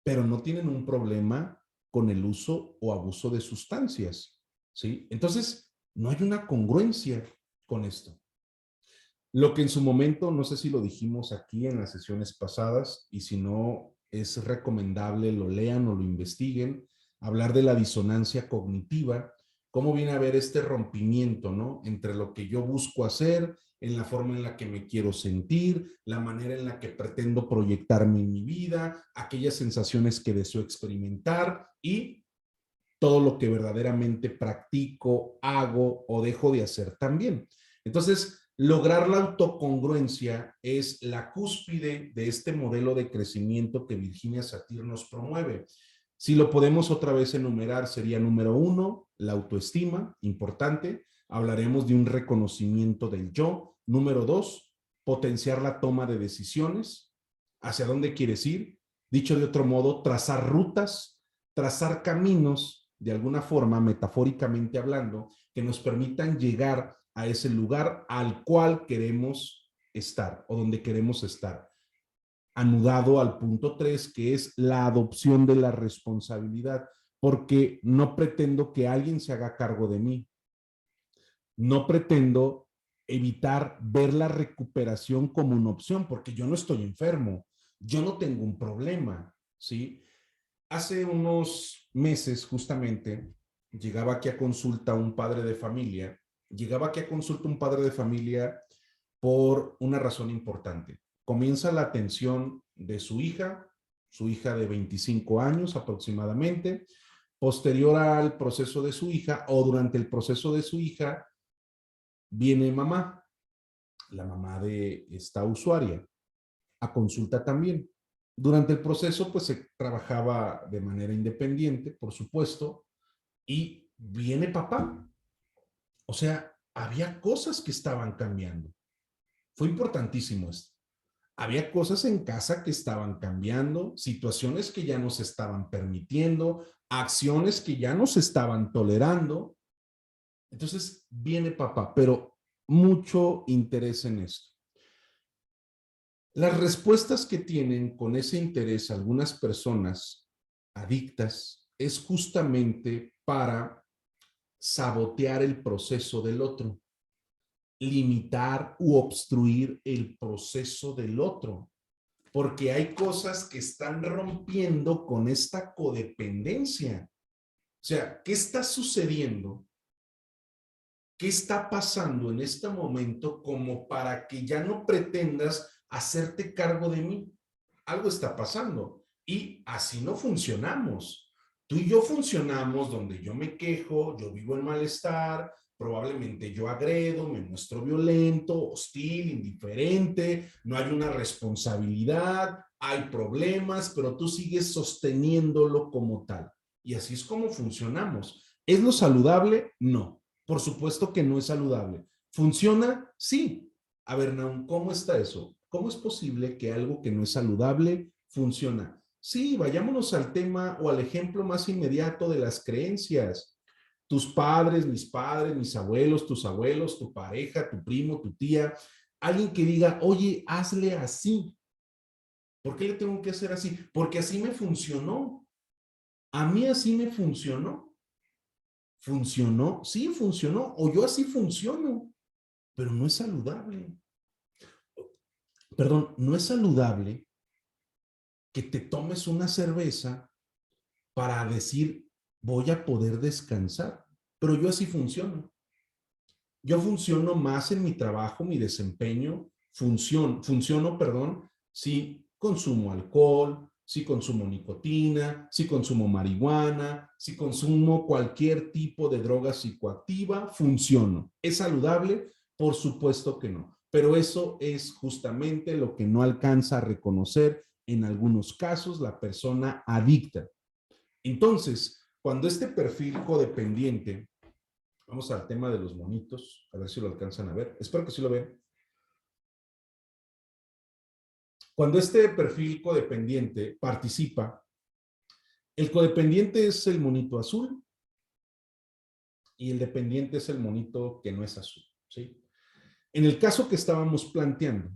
pero no tienen un problema con el uso o abuso de sustancias, ¿sí? Entonces, no hay una congruencia con esto. Lo que en su momento, no sé si lo dijimos aquí en las sesiones pasadas, y si no, es recomendable lo lean o lo investiguen, hablar de la disonancia cognitiva, cómo viene a haber este rompimiento, ¿no? Entre lo que yo busco hacer, en la forma en la que me quiero sentir, la manera en la que pretendo proyectarme en mi vida, aquellas sensaciones que deseo experimentar y todo lo que verdaderamente practico, hago o dejo de hacer también. Entonces, lograr la autocongruencia es la cúspide de este modelo de crecimiento que Virginia Satir nos promueve. Si lo podemos otra vez enumerar, sería número 1, la autoestima, importante. Hablaremos de un reconocimiento del yo. Número 2, potenciar la toma de decisiones. ¿Hacia dónde quieres ir? Dicho de otro modo, trazar rutas, trazar caminos, de alguna forma, metafóricamente hablando, que nos permitan llegar a ese lugar al cual queremos estar o donde queremos estar. Anudado al punto 3, que es la adopción de la responsabilidad, porque no pretendo que alguien se haga cargo de mí. No pretendo evitar ver la recuperación como una opción, porque yo no estoy enfermo, yo no tengo un problema, ¿sí? Hace unos meses, justamente, llegaba aquí a consulta un padre de familia, por una razón importante. Comienza la atención de su hija de 25 años aproximadamente. Posterior al proceso de su hija o durante el proceso de su hija, viene mamá, la mamá de esta usuaria, a consulta también. Durante el proceso, pues se trabajaba de manera independiente, por supuesto, y viene papá. O sea, había cosas que estaban cambiando. Fue importantísimo esto. Había cosas en casa que estaban cambiando, situaciones que ya no se estaban permitiendo, acciones que ya no se estaban tolerando. Entonces viene papá, pero mucho interés en esto. Las respuestas que tienen con ese interés algunas personas adictas es justamente para sabotear el proceso del otro, limitar u obstruir el proceso del otro, porque hay cosas que están rompiendo con esta codependencia. O sea, ¿qué está sucediendo? ¿Qué está pasando en este momento como para que ya no pretendas hacerte cargo de mí? Algo está pasando y así no funcionamos. Tú y yo funcionamos donde yo me quejo, yo vivo en malestar, probablemente yo agredo, me muestro violento, hostil, indiferente, no hay una responsabilidad, hay problemas, pero tú sigues sosteniéndolo como tal. Y así es como funcionamos. ¿Es lo saludable? No. Por supuesto que no es saludable. ¿Funciona? Sí. A ver, Naum, ¿cómo está eso? ¿Cómo es posible que algo que no es saludable funciona. Sí, vayámonos al tema o al ejemplo más inmediato de las creencias. Tus padres, mis abuelos, tus abuelos, tu pareja, tu primo, tu tía, alguien que diga, oye, hazle así. ¿Por qué le tengo que hacer así? Porque así me funcionó. A mí así me funcionó. ¿Funcionó? Sí, funcionó. O yo así funciono, pero no es saludable. Perdón, no es saludable que te tomes una cerveza para decir, voy a poder descansar, pero yo así funciono. Yo funciono más en mi trabajo, mi desempeño, funciono, perdón, si consumo alcohol, si consumo nicotina, si consumo marihuana, si consumo cualquier tipo de droga psicoactiva, funciono. ¿Es saludable? Por supuesto que no. Pero eso es justamente lo que no alcanza a reconocer en algunos casos la persona adicta. Entonces, cuando este perfil codependiente, vamos al tema de los monitos, a ver si lo alcanzan a ver. Espero que sí lo vean. Cuando este perfil codependiente participa, el codependiente es el monito azul y el dependiente es el monito que no es azul, ¿sí? En el caso que estábamos planteando,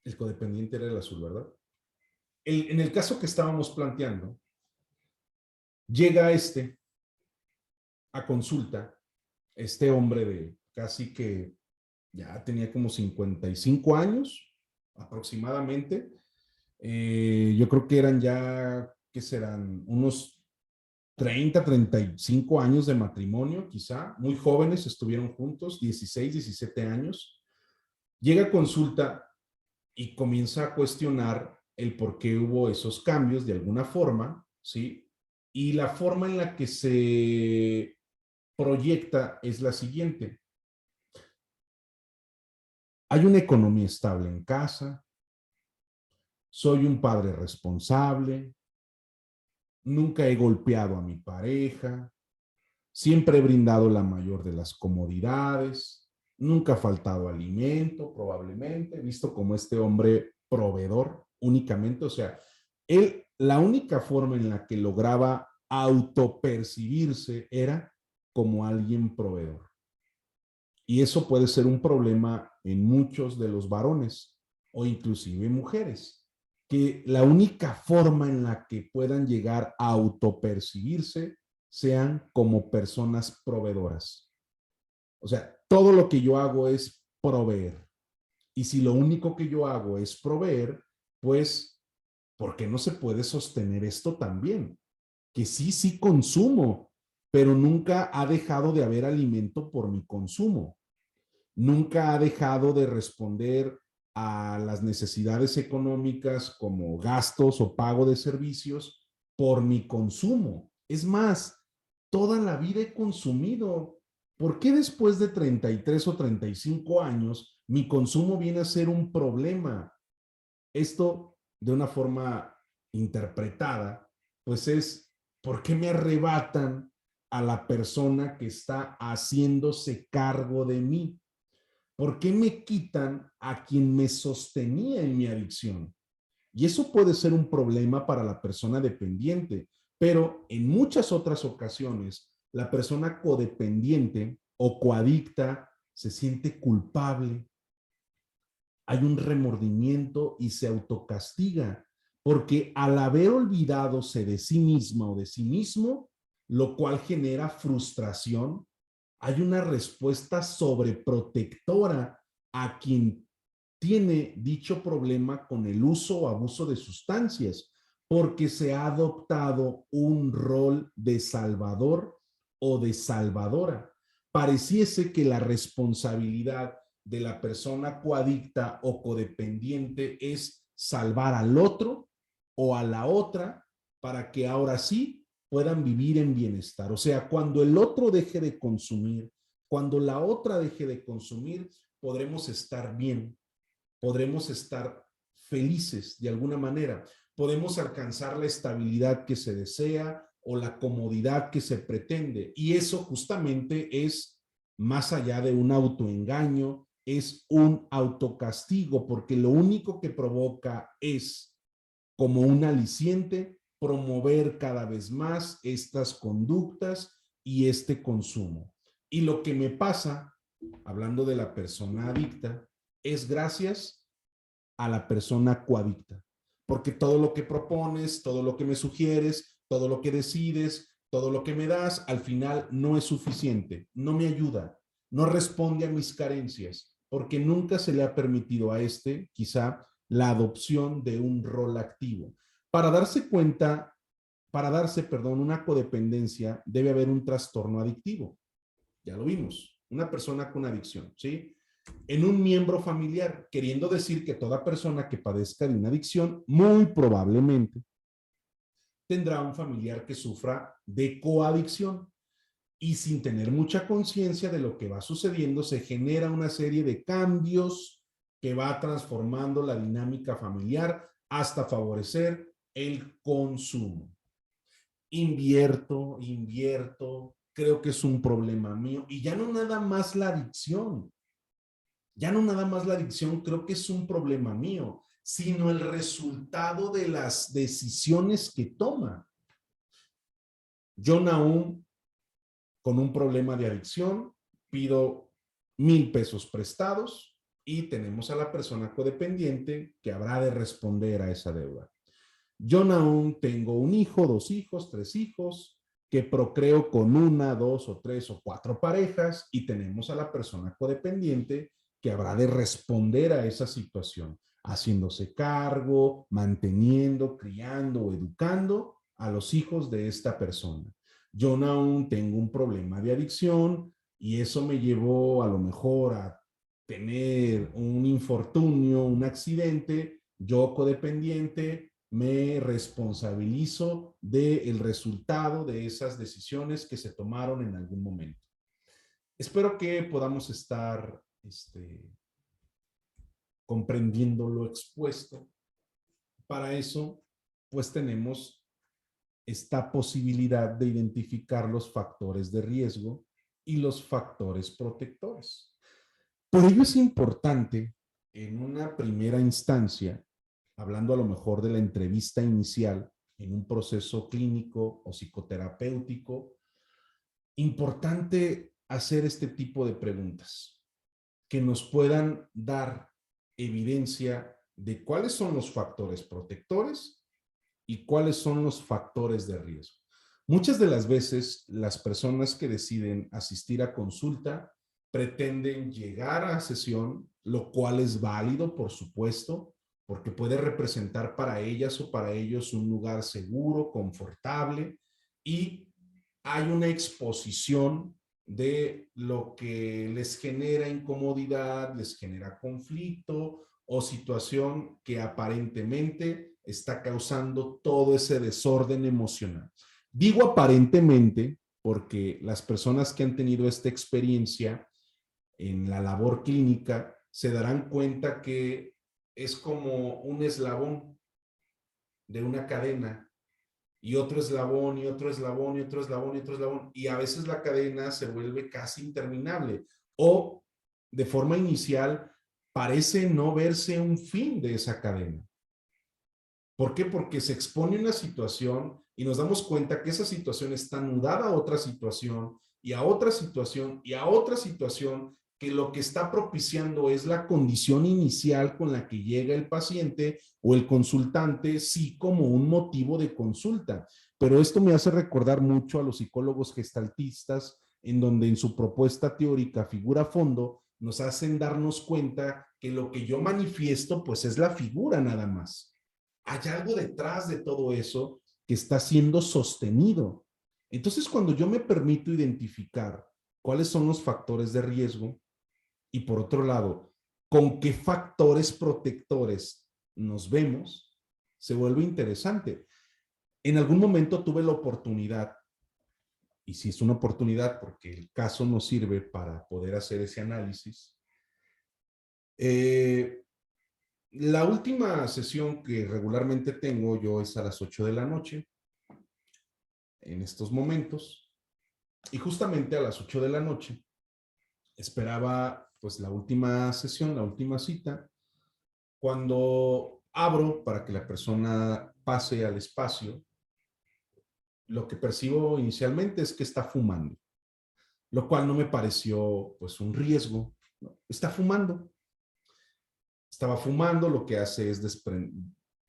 el codependiente era el azul, ¿verdad? En el caso que estábamos planteando, llega a consulta, este hombre de casi que ya tenía como 55 años aproximadamente. Yo creo que eran ya, ¿qué serán? Unos 35 años de matrimonio, quizá. Muy jóvenes estuvieron juntos, 16, 17 años. Llega a consulta y comienza a cuestionar el por qué hubo esos cambios de alguna forma, ¿sí? Y la forma en la que se proyecta es la siguiente. Hay una economía estable en casa, soy un padre responsable, nunca he golpeado a mi pareja, siempre he brindado la mayor de las comodidades, nunca ha faltado alimento, probablemente, visto como este hombre proveedor únicamente, o sea, él, la única forma en la que lograba autopercibirse era como alguien proveedor. Y eso puede ser un problema en muchos de los varones o inclusive mujeres, que la única forma en la que puedan llegar a autopercibirse sean como personas proveedoras. O sea, todo lo que yo hago es proveer. Y si lo único que yo hago es proveer, pues, ¿por qué no se puede sostener esto también? Que sí consumo, pero nunca ha dejado de haber alimento por mi consumo. Nunca ha dejado de responder a las necesidades económicas como gastos o pago de servicios por mi consumo. Es más, toda la vida he consumido. ¿Por qué después de 33 o 35 años mi consumo viene a ser un problema? Esto, de una forma interpretada, pues es, ¿por qué me arrebatan a la persona que está haciéndose cargo de mí? ¿Por qué me quitan a quien me sostenía en mi adicción? Y eso puede ser un problema para la persona dependiente, pero en muchas otras ocasiones, la persona codependiente o coadicta se siente culpable, hay un remordimiento y se autocastiga, porque al haber olvidadose de sí misma o de sí mismo, lo cual genera frustración, hay una respuesta sobreprotectora a quien tiene dicho problema con el uso o abuso de sustancias, porque se ha adoptado un rol de salvador o de salvadora. Pareciese que la responsabilidad de la persona coadicta o codependiente es salvar al otro o a la otra para que ahora sí puedan vivir en bienestar. O sea, cuando el otro deje de consumir, cuando la otra deje de consumir, podremos estar bien, podremos estar felices de alguna manera, podemos alcanzar la estabilidad que se desea o la comodidad que se pretende. Y eso justamente es más allá de un autoengaño, es un autocastigo, porque lo único que provoca es, como un aliciente, promover cada vez más estas conductas y este consumo. Y lo que me pasa, hablando de la persona adicta, es gracias a la persona coadicta. Porque todo lo que propones, todo lo que me sugieres, todo lo que decides, todo lo que me das, al final no es suficiente, no me ayuda, no responde a mis carencias, porque nunca se le ha permitido a este, quizá, la adopción de un rol activo. Para darse cuenta, para darse, perdón, una codependencia, debe haber un trastorno adictivo. Ya lo vimos, una persona con adicción, ¿sí? En un miembro familiar, queriendo decir que toda persona que padezca de una adicción, muy probablemente tendrá un familiar que sufra de coadicción. Y sin tener mucha conciencia de lo que va sucediendo, se genera una serie de cambios que va transformando la dinámica familiar hasta favorecer el consumo. Invierto, creo que es un problema mío. Y ya no nada más la adicción, creo que es un problema mío, sino el resultado de las decisiones que toma. Yo, Nahum, con un problema de adicción, pido 1,000 pesos prestados y tenemos a la persona codependiente que habrá de responder a esa deuda. Yo, Nahum, tengo un hijo, 2 hijos, 3 hijos, que procreo con 1, 2 o 3 o 4 parejas y tenemos a la persona codependiente que habrá de responder a esa situación, haciéndose cargo, manteniendo, criando o educando a los hijos de esta persona. Yo, Nahum, tengo un problema de adicción y eso me llevó a lo mejor a tener un infortunio, un accidente. Yo, codependiente, me responsabilizo del resultado de esas decisiones que se tomaron en algún momento. Espero que podamos estar comprendiendo lo expuesto. Para eso, pues tenemos esta posibilidad de identificar los factores de riesgo y los factores protectores. Por ello es importante, en una primera instancia, hablando a lo mejor de la entrevista inicial en un proceso clínico o psicoterapéutico, importante hacer este tipo de preguntas que nos puedan dar evidencia de cuáles son los factores protectores y cuáles son los factores de riesgo. Muchas de las veces las personas que deciden asistir a consulta pretenden llegar a sesión, lo cual es válido, por supuesto, porque puede representar para ellas o para ellos un lugar seguro, confortable, y hay una exposición de lo que les genera incomodidad, les genera conflicto o situación que aparentemente está causando todo ese desorden emocional. Digo aparentemente porque las personas que han tenido esta experiencia en la labor clínica se darán cuenta que es como un eslabón de una cadena y otro eslabón y otro eslabón y otro eslabón y otro eslabón, y a veces la cadena se vuelve casi interminable o de forma inicial parece no verse un fin de esa cadena. ¿Por qué? Porque se expone una situación y nos damos cuenta que esa situación está anudada a otra situación y a otra situación y a otra situación, que lo que está propiciando es la condición inicial con la que llega el paciente o el consultante, sí, como un motivo de consulta. Pero esto me hace recordar mucho a los psicólogos gestaltistas, en donde en su propuesta teórica figura fondo nos hacen darnos cuenta que lo que yo manifiesto pues es la figura nada más. Hay algo detrás de todo eso que está siendo sostenido. Entonces, cuando yo me permito identificar cuáles son los factores de riesgo y, por otro lado, con qué factores protectores nos vemos, se vuelve interesante. En algún momento tuve la oportunidad, y si es una oportunidad porque el caso nos sirve para poder hacer ese análisis, la última sesión que regularmente tengo yo es a las 8 de la noche, en estos momentos, y justamente a las 8 de la noche esperaba pues la última sesión, la última cita, cuando abro para que la persona pase al espacio, lo que percibo inicialmente es que está fumando, lo cual no me pareció pues un riesgo, ¿no? Está fumando. Estaba fumando, lo que hace es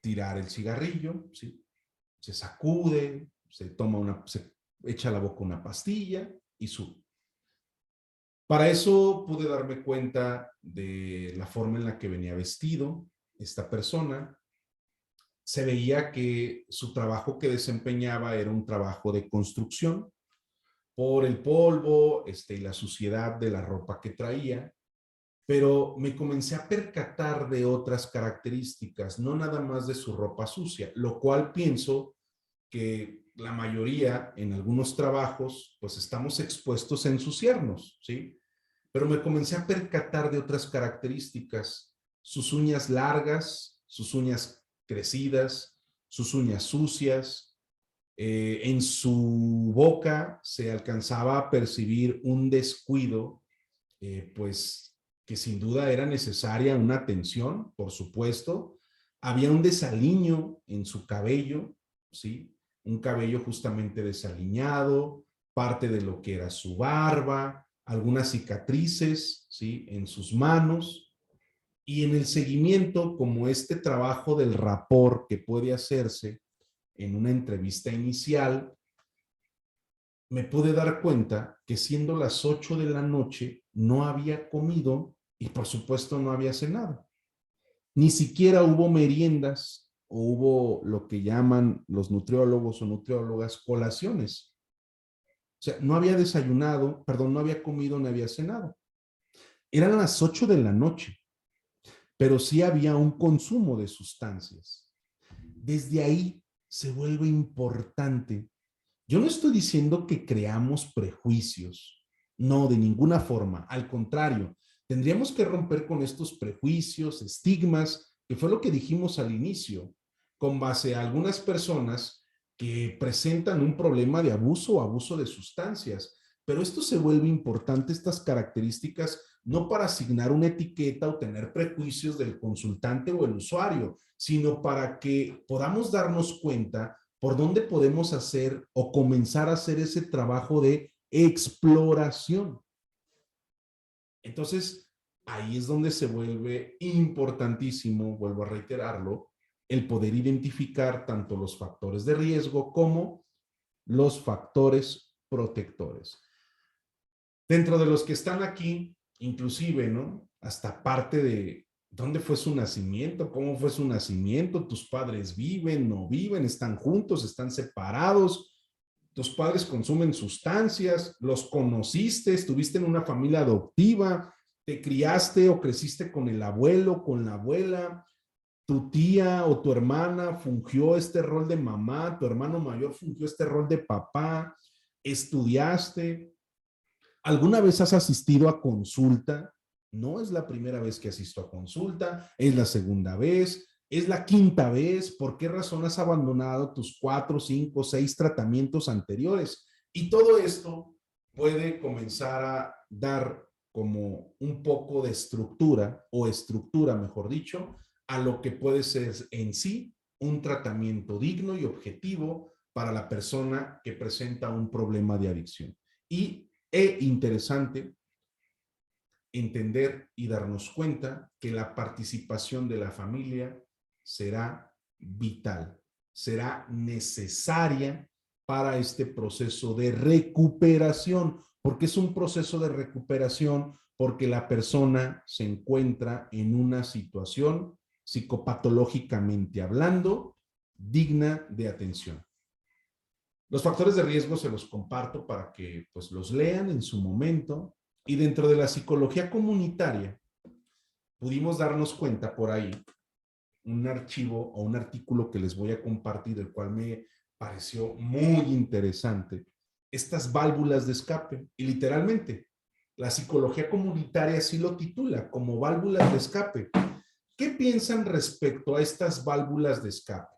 tirar el cigarrillo, ¿sí? Se sacude, se echa a la boca una pastilla y sube. Para eso pude darme cuenta de la forma en la que venía vestido esta persona. Se veía que su trabajo que desempeñaba era un trabajo de construcción por el polvo y la suciedad de la ropa que traía, pero me comencé a percatar de otras características, no nada más de su ropa sucia, lo cual pienso que la mayoría en algunos trabajos pues estamos expuestos a ensuciarnos, ¿sí? Pero me comencé a percatar de otras características, sus uñas largas, sus uñas crecidas, sus uñas sucias. En su boca se alcanzaba a percibir un descuido, pues que sin duda era necesaria una atención, por supuesto. Había un desaliño en su cabello, ¿sí? Un cabello justamente desaliñado, parte de lo que era su barba, algunas cicatrices, ¿sí? En sus manos. Y en el seguimiento, como este trabajo del rapport que puede hacerse en una entrevista inicial, me pude dar cuenta que siendo las 8 de la noche no había comido y por supuesto no había cenado. Ni siquiera hubo meriendas o hubo lo que llaman los nutriólogos o nutriólogas colaciones. O sea, no había desayunado, perdón, no había comido, no había cenado. Eran las 8 de la noche, pero sí había un consumo de sustancias. Desde ahí se vuelve importante. Yo no estoy diciendo que creamos prejuicios, no, de ninguna forma, al contrario, tendríamos que romper con estos prejuicios, estigmas, que fue lo que dijimos al inicio, con base a algunas personas que presentan un problema de abuso o abuso de sustancias. Pero esto se vuelve importante, estas características, no para asignar una etiqueta o tener prejuicios del consultante o el usuario, sino para que podamos darnos cuenta por dónde podemos hacer o comenzar a hacer ese trabajo de exploración. Entonces, ahí es donde se vuelve importantísimo, vuelvo a reiterarlo, el poder identificar tanto los factores de riesgo como los factores protectores. Dentro de los que están aquí, inclusive, ¿no? Hasta parte de dónde fue su nacimiento, cómo fue su nacimiento, tus padres viven, no viven, están juntos, están separados, tus padres consumen sustancias, los conociste, estuviste en una familia adoptiva, te criaste o creciste con el abuelo, con la abuela, tu tía o tu hermana fungió este rol de mamá, tu hermano mayor fungió este rol de papá, estudiaste. ¿Alguna vez has asistido a consulta? No es la primera vez que asisto a consulta, es la segunda vez, es la quinta vez. ¿Por qué razón has abandonado tus 4, 5, 6 tratamientos anteriores? Y todo esto puede comenzar a dar como un poco de estructura, o estructura, mejor dicho, a lo que puede ser en sí un tratamiento digno y objetivo para la persona que presenta un problema de adicción. Es interesante entender y darnos cuenta que la participación de la familia será vital, será necesaria para este proceso de recuperación, porque es un proceso de recuperación porque la persona se encuentra en una situación psicopatológicamente hablando digna de atención. Los factores de riesgo se los comparto para que pues los lean en su momento, y dentro de la psicología comunitaria pudimos darnos cuenta por ahí un archivo o un artículo que les voy a compartir, el cual me pareció muy interesante, estas válvulas de escape. Y literalmente la psicología comunitaria así lo titula, como válvulas de escape. ¿Qué piensan respecto a estas válvulas de escape?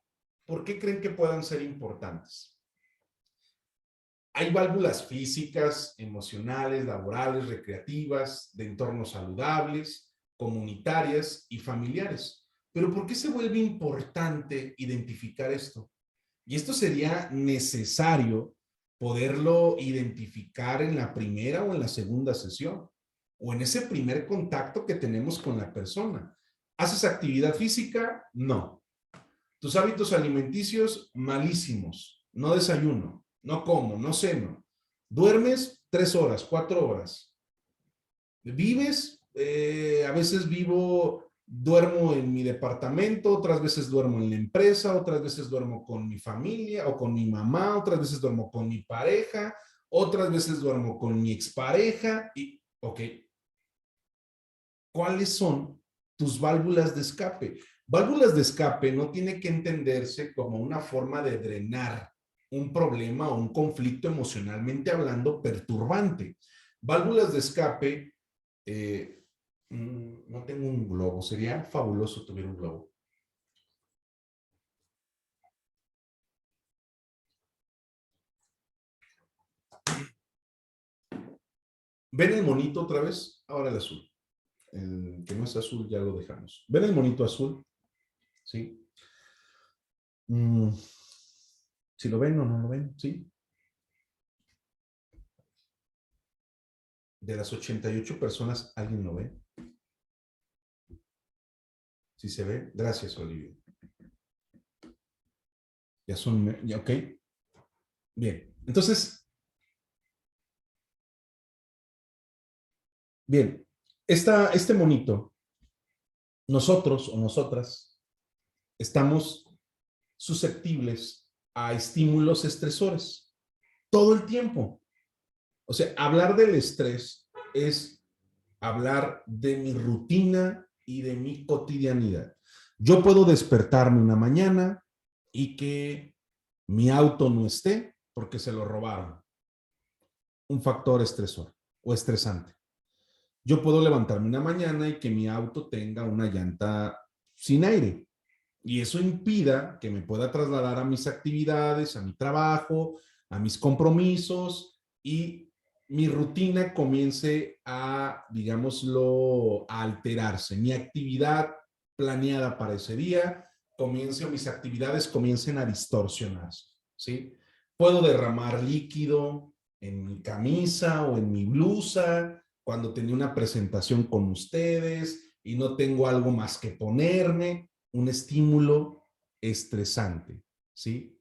¿Por qué creen que puedan ser importantes? Hay válvulas físicas, emocionales, laborales, recreativas, de entornos saludables, comunitarias y familiares. Pero ¿por qué se vuelve importante identificar esto? Y esto sería necesario poderlo identificar en la primera o en la segunda sesión, o en ese primer contacto que tenemos con la persona. ¿Haces actividad física? No. Tus hábitos alimenticios, malísimos. No desayuno, no como, no ceno. Duermes 3 horas, 4 horas. Vives, a veces duermo en mi departamento, otras veces duermo en la empresa, otras veces duermo con mi familia o con mi mamá, otras veces duermo con mi pareja, otras veces duermo con mi expareja. Y, ok, ¿cuáles son tus válvulas de escape? Válvulas de escape no tiene que entenderse como una forma de drenar un problema o un conflicto emocionalmente hablando perturbante. Válvulas de escape, no tengo un globo, sería fabuloso tuviera un globo. ¿Ven el monito otra vez? Ahora el azul. El que no es azul ya lo dejamos. ¿Ven el monito azul? ¿Sí? ¿Si lo ven o no lo ven? ¿Sí? De las 88 personas, ¿alguien lo ve? ¿Sí se ve? Gracias, Olivia. Ya son, ya, ok. Bien, entonces, bien, este monito, nosotros o nosotras estamos susceptibles a estímulos estresores todo el tiempo. O sea, hablar del estrés es hablar de mi rutina y de mi cotidianidad. Yo puedo despertarme una mañana y que mi auto no esté porque se lo robaron. Un factor estresor o estresante. Yo puedo levantarme una mañana y que mi auto tenga una llanta sin aire. Y eso impida que me pueda trasladar a mis actividades, a mi trabajo, a mis compromisos y mi rutina comience a, digámoslo, a alterarse. Mi actividad planeada para ese día comience o mis actividades comiencen a distorsionarse, ¿sí? Puedo derramar líquido en mi camisa o en mi blusa cuando tenía una presentación con ustedes y no tengo algo más que ponerme, un estímulo estresante, ¿sí?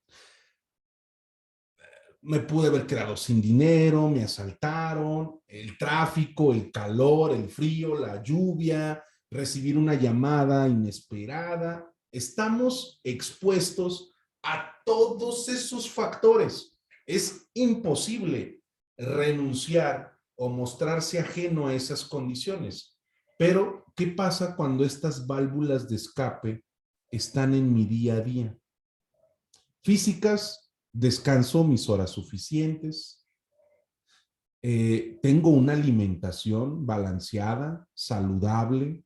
Me pude haber quedado sin dinero, me asaltaron, el tráfico, el calor, el frío, la lluvia, recibir una llamada inesperada. Estamos expuestos a todos esos factores. Es imposible renunciar o mostrarse ajeno a esas condiciones. Pero, ¿qué pasa cuando estas válvulas de escape están en mi día a día? Físicas, descanso mis horas suficientes, tengo una alimentación balanceada, saludable,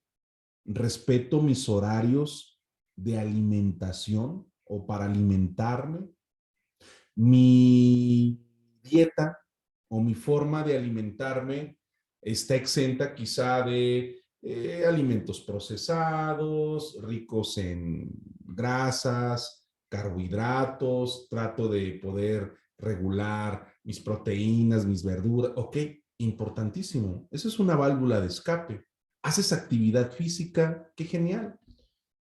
respeto mis horarios de alimentación o para alimentarme, mi dieta o mi forma de alimentarme está exenta quizá de alimentos procesados, ricos en grasas, carbohidratos, trato de poder regular mis proteínas, mis verduras. Ok, importantísimo. Esa es una válvula de escape. Haces actividad física, qué genial.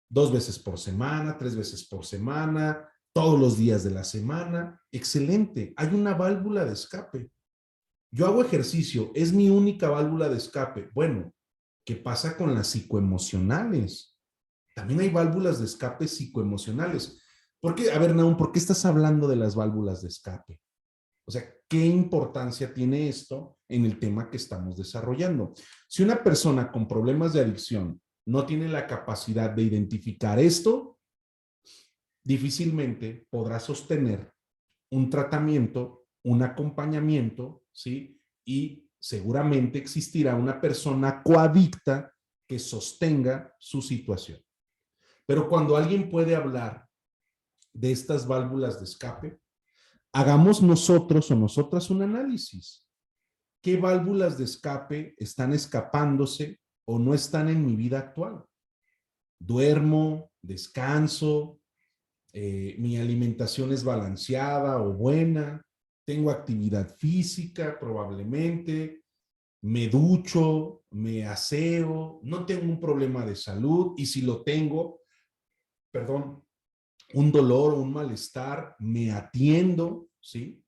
2 veces por semana, 3 veces por semana, todos los días de la semana. Excelente. Hay una válvula de escape. Yo hago ejercicio, es mi única válvula de escape. Bueno, ¿qué pasa con las psicoemocionales? También hay válvulas de escape psicoemocionales. ¿Por qué? A ver, Naum, ¿por qué estás hablando de las válvulas de escape? O sea, ¿qué importancia tiene esto en el tema que estamos desarrollando? Si una persona con problemas de adicción no tiene la capacidad de identificar esto, difícilmente podrá sostener un tratamiento, un acompañamiento, ¿sí? Y seguramente existirá una persona coadicta que sostenga su situación. Pero cuando alguien puede hablar de estas válvulas de escape, hagamos nosotros o nosotras un análisis. ¿Qué válvulas de escape están escapándose o no están en mi vida actual? ¿Duermo? ¿Descanso? ¿Mi alimentación es balanceada o buena? ¿Tengo actividad física? Probablemente. ¿Me ducho? ¿Me aseo? ¿No tengo un problema de salud? Y si lo tengo, perdón, un dolor o un malestar, me atiendo, ¿sí?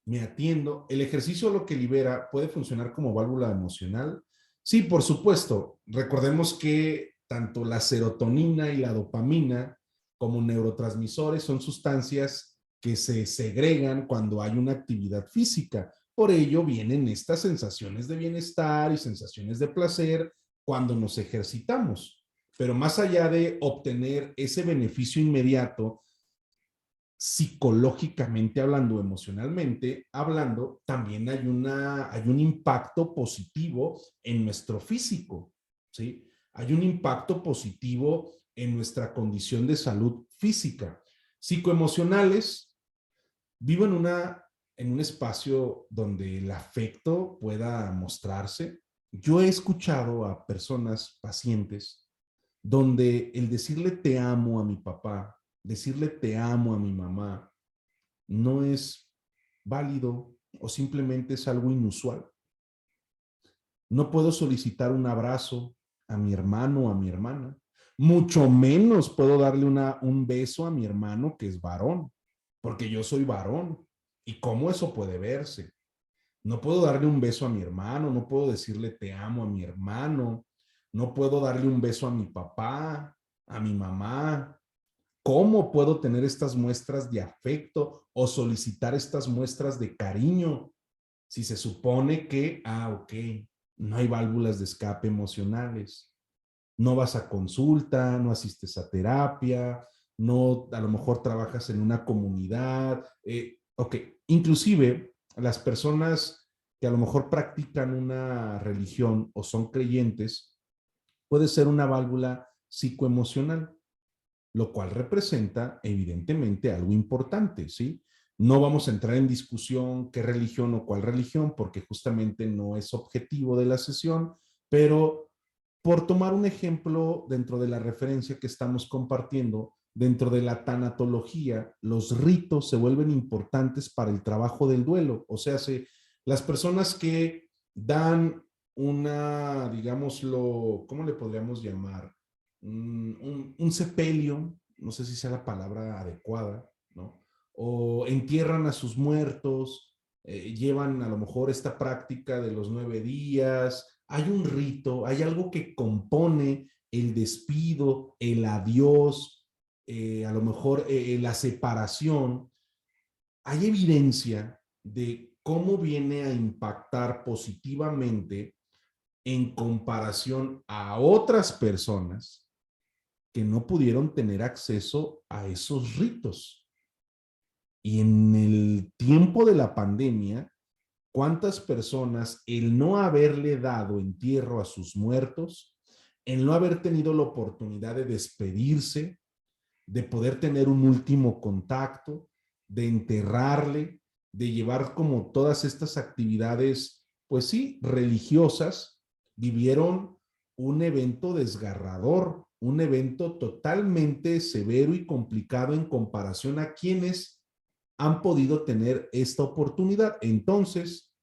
Me atiendo. El ejercicio lo que libera puede funcionar como válvula emocional. Sí, por supuesto. Recordemos que tanto la serotonina y la dopamina como neurotransmisores son sustancias que se segregan cuando hay una actividad física. Por ello vienen estas sensaciones de bienestar y sensaciones de placer cuando nos ejercitamos. Pero más allá de obtener ese beneficio inmediato, psicológicamente hablando, emocionalmente hablando, también hay un impacto positivo en nuestro físico, ¿sí? Hay un impacto positivo en nuestra condición de salud física. Psicoemocionales, vivo en un espacio donde el afecto pueda mostrarse. Yo he escuchado a personas, pacientes, donde el decirle te amo a mi papá, decirle te amo a mi mamá, no es válido o simplemente es algo inusual. No puedo solicitar un abrazo a mi hermano o a mi hermana. Mucho menos puedo darle un beso a mi hermano que es varón, porque yo soy varón. ¿Y cómo eso puede verse? No puedo darle un beso a mi hermano, no puedo decirle te amo a mi hermano, no puedo darle un beso a mi papá, a mi mamá. ¿Cómo puedo tener estas muestras de afecto o solicitar estas muestras de cariño si se supone que, ok, no hay válvulas de escape emocionales? No vas a consulta, no asistes a terapia, no, a lo mejor trabajas en una comunidad. Ok, inclusive las personas que a lo mejor practican una religión o son creyentes, puede ser una válvula psicoemocional, lo cual representa evidentemente algo importante, ¿sí? No vamos a entrar en discusión qué religión o cuál religión, porque justamente no es objetivo de la sesión, pero por tomar un ejemplo dentro de la referencia que estamos compartiendo, dentro de la tanatología, los ritos se vuelven importantes para el trabajo del duelo. O sea, las personas que dan una, digámoslo, ¿cómo le podríamos llamar? Un sepelio, no sé si sea la palabra adecuada, ¿no? O entierran a sus muertos, llevan a lo mejor esta práctica de los 9 días, hay un rito, hay algo que compone el despido, el adiós, a lo mejor la separación. Hay evidencia de cómo viene a impactar positivamente en comparación a otras personas que no pudieron tener acceso a esos ritos. Y en el tiempo de la pandemia, ¿cuántas personas el no haberle dado entierro a sus muertos, el no haber tenido la oportunidad de despedirse, de poder tener un último contacto, de enterrarle, de llevar como todas estas actividades, pues sí, religiosas, vivieron un evento desgarrador, un evento totalmente severo y complicado en comparación a quienes han podido tener esta oportunidad? Entonces,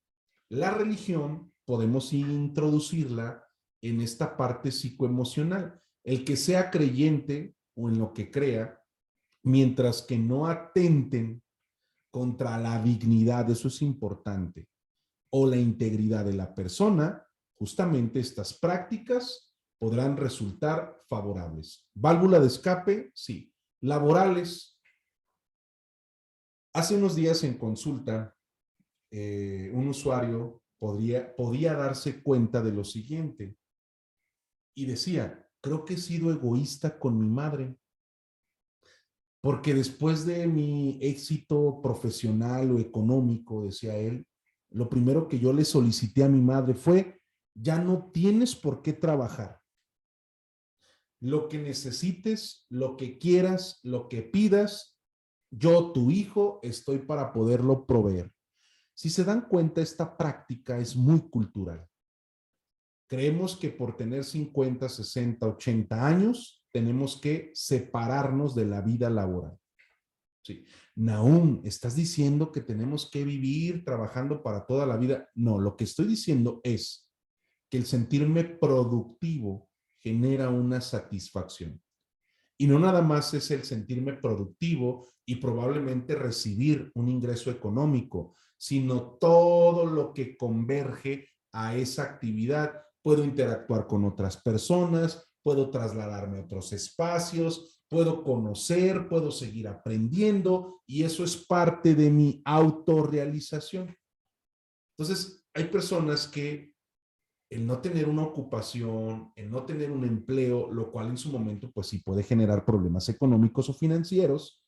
la religión podemos introducirla en esta parte psicoemocional. El que sea creyente o en lo que crea, mientras que no atenten contra la dignidad, eso es importante, o la integridad de la persona, justamente estas prácticas podrán resultar favorables. Válvula de escape, sí. Laborales. Hace unos días en consulta, un usuario podía darse cuenta de lo siguiente y decía, creo que he sido egoísta con mi madre, porque después de mi éxito profesional o económico, decía él, lo primero que yo le solicité a mi madre fue, ya no tienes por qué trabajar. Lo que necesites, lo que quieras, lo que pidas, Yo, tu hijo, estoy para poderlo proveer. Si se dan cuenta, esta práctica es muy cultural. Creemos que por tener 50, 60, 80 años, tenemos que separarnos de la vida laboral. Sí. Nahum, ¿estás diciendo que tenemos que vivir trabajando para toda la vida? No, lo que estoy diciendo es que el sentirme productivo genera una satisfacción. Y no nada más es el sentirme productivo y probablemente recibir un ingreso económico, sino todo lo que converge a esa actividad. Puedo interactuar con otras personas, puedo trasladarme a otros espacios, puedo conocer, puedo seguir aprendiendo y eso es parte de mi autorrealización. Entonces, hay personas que el no tener una ocupación, el no tener un empleo, lo cual en su momento pues sí puede generar problemas económicos o financieros,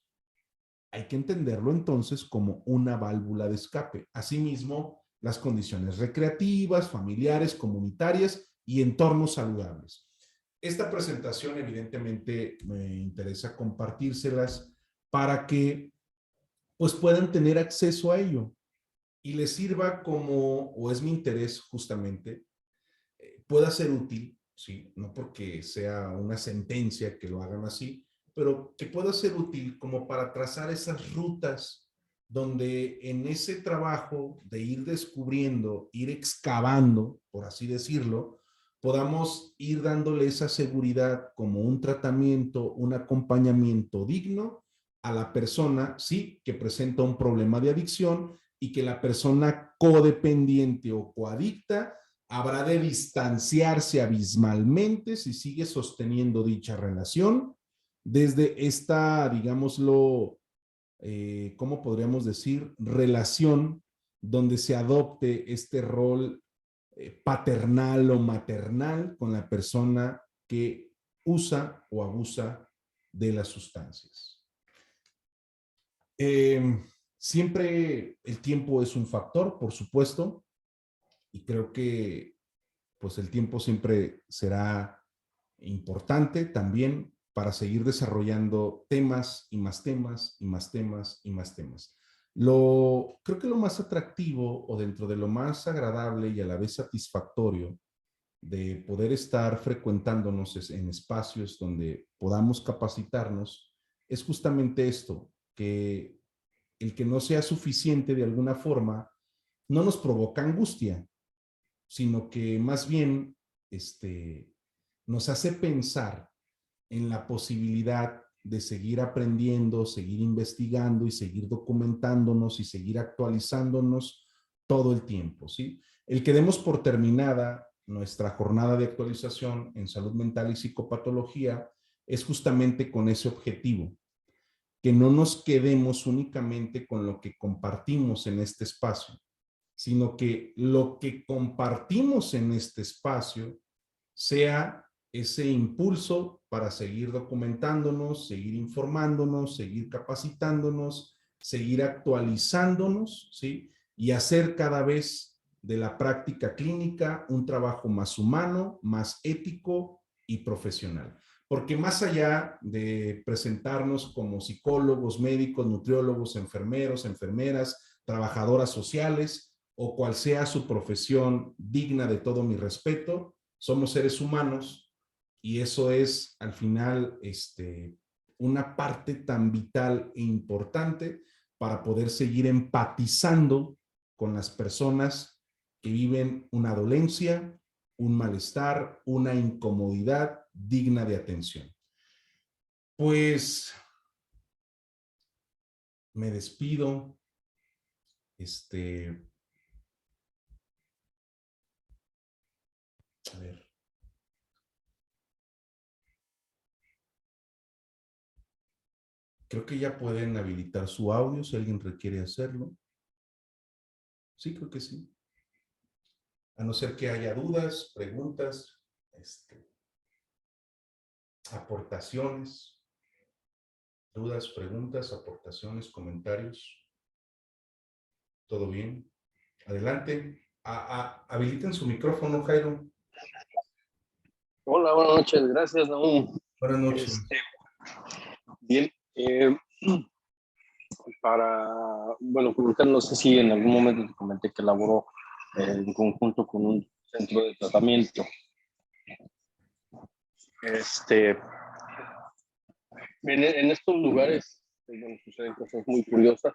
hay que entenderlo entonces como una válvula de escape. Asimismo, las condiciones recreativas, familiares, comunitarias y entornos saludables. Esta presentación evidentemente me interesa compartírselas para que pues puedan tener acceso a ello y les sirva como, o es mi interés justamente, pueda ser útil, ¿sí? No porque sea una sentencia que lo hagan así, pero que pueda ser útil como para trazar esas rutas donde en ese trabajo de ir descubriendo, ir excavando, por así decirlo, podamos ir dándole esa seguridad como un tratamiento, un acompañamiento digno a la persona, sí, que presenta un problema de adicción y que la persona codependiente o coadicta habrá de distanciarse abismalmente si sigue sosteniendo dicha relación desde esta, digámoslo, ¿cómo podríamos decir? Relación donde se adopte este rol paternal o maternal con la persona que usa o abusa de las sustancias. Siempre el tiempo es un factor, por supuesto, y creo que pues el tiempo siempre será importante también para seguir desarrollando temas y más temas y más temas y más temas. Creo que lo más atractivo o dentro de lo más agradable y a la vez satisfactorio de poder estar frecuentándonos en espacios donde podamos capacitarnos es justamente esto, que el que no sea suficiente de alguna forma no nos provoca angustia, sino que más bien nos hace pensar en la posibilidad de seguir aprendiendo, seguir investigando y seguir documentándonos y seguir actualizándonos todo el tiempo, ¿sí? El que demos por terminada nuestra jornada de actualización en salud mental y psicopatología es justamente con ese objetivo, que no nos quedemos únicamente con lo que compartimos en este espacio, sino que lo que compartimos en este espacio sea ese impulso para seguir documentándonos, seguir informándonos, seguir capacitándonos, seguir actualizándonos, ¿sí? Y hacer cada vez de la práctica clínica un trabajo más humano, más ético y profesional. Porque más allá de presentarnos como psicólogos, médicos, nutriólogos, enfermeros, enfermeras, trabajadoras sociales o cual sea su profesión digna de todo mi respeto, somos seres humanos y eso es al final una parte tan vital e importante para poder seguir empatizando con las personas que viven una dolencia, un malestar, una incomodidad digna de atención. Pues me despido. A ver. Creo que ya pueden habilitar su audio si alguien requiere hacerlo. Sí, creo que sí. A no ser que haya dudas, preguntas, aportaciones, dudas, preguntas, aportaciones, comentarios. ¿Todo bien? Adelante. Habiliten su micrófono, Jairo. Hola, buenas noches. Gracias, Nahum. Buenas noches. Bien. bueno, no sé si en algún momento te comenté que laboró en conjunto con un centro de tratamiento. En estos lugares bueno, suceden cosas muy curiosas.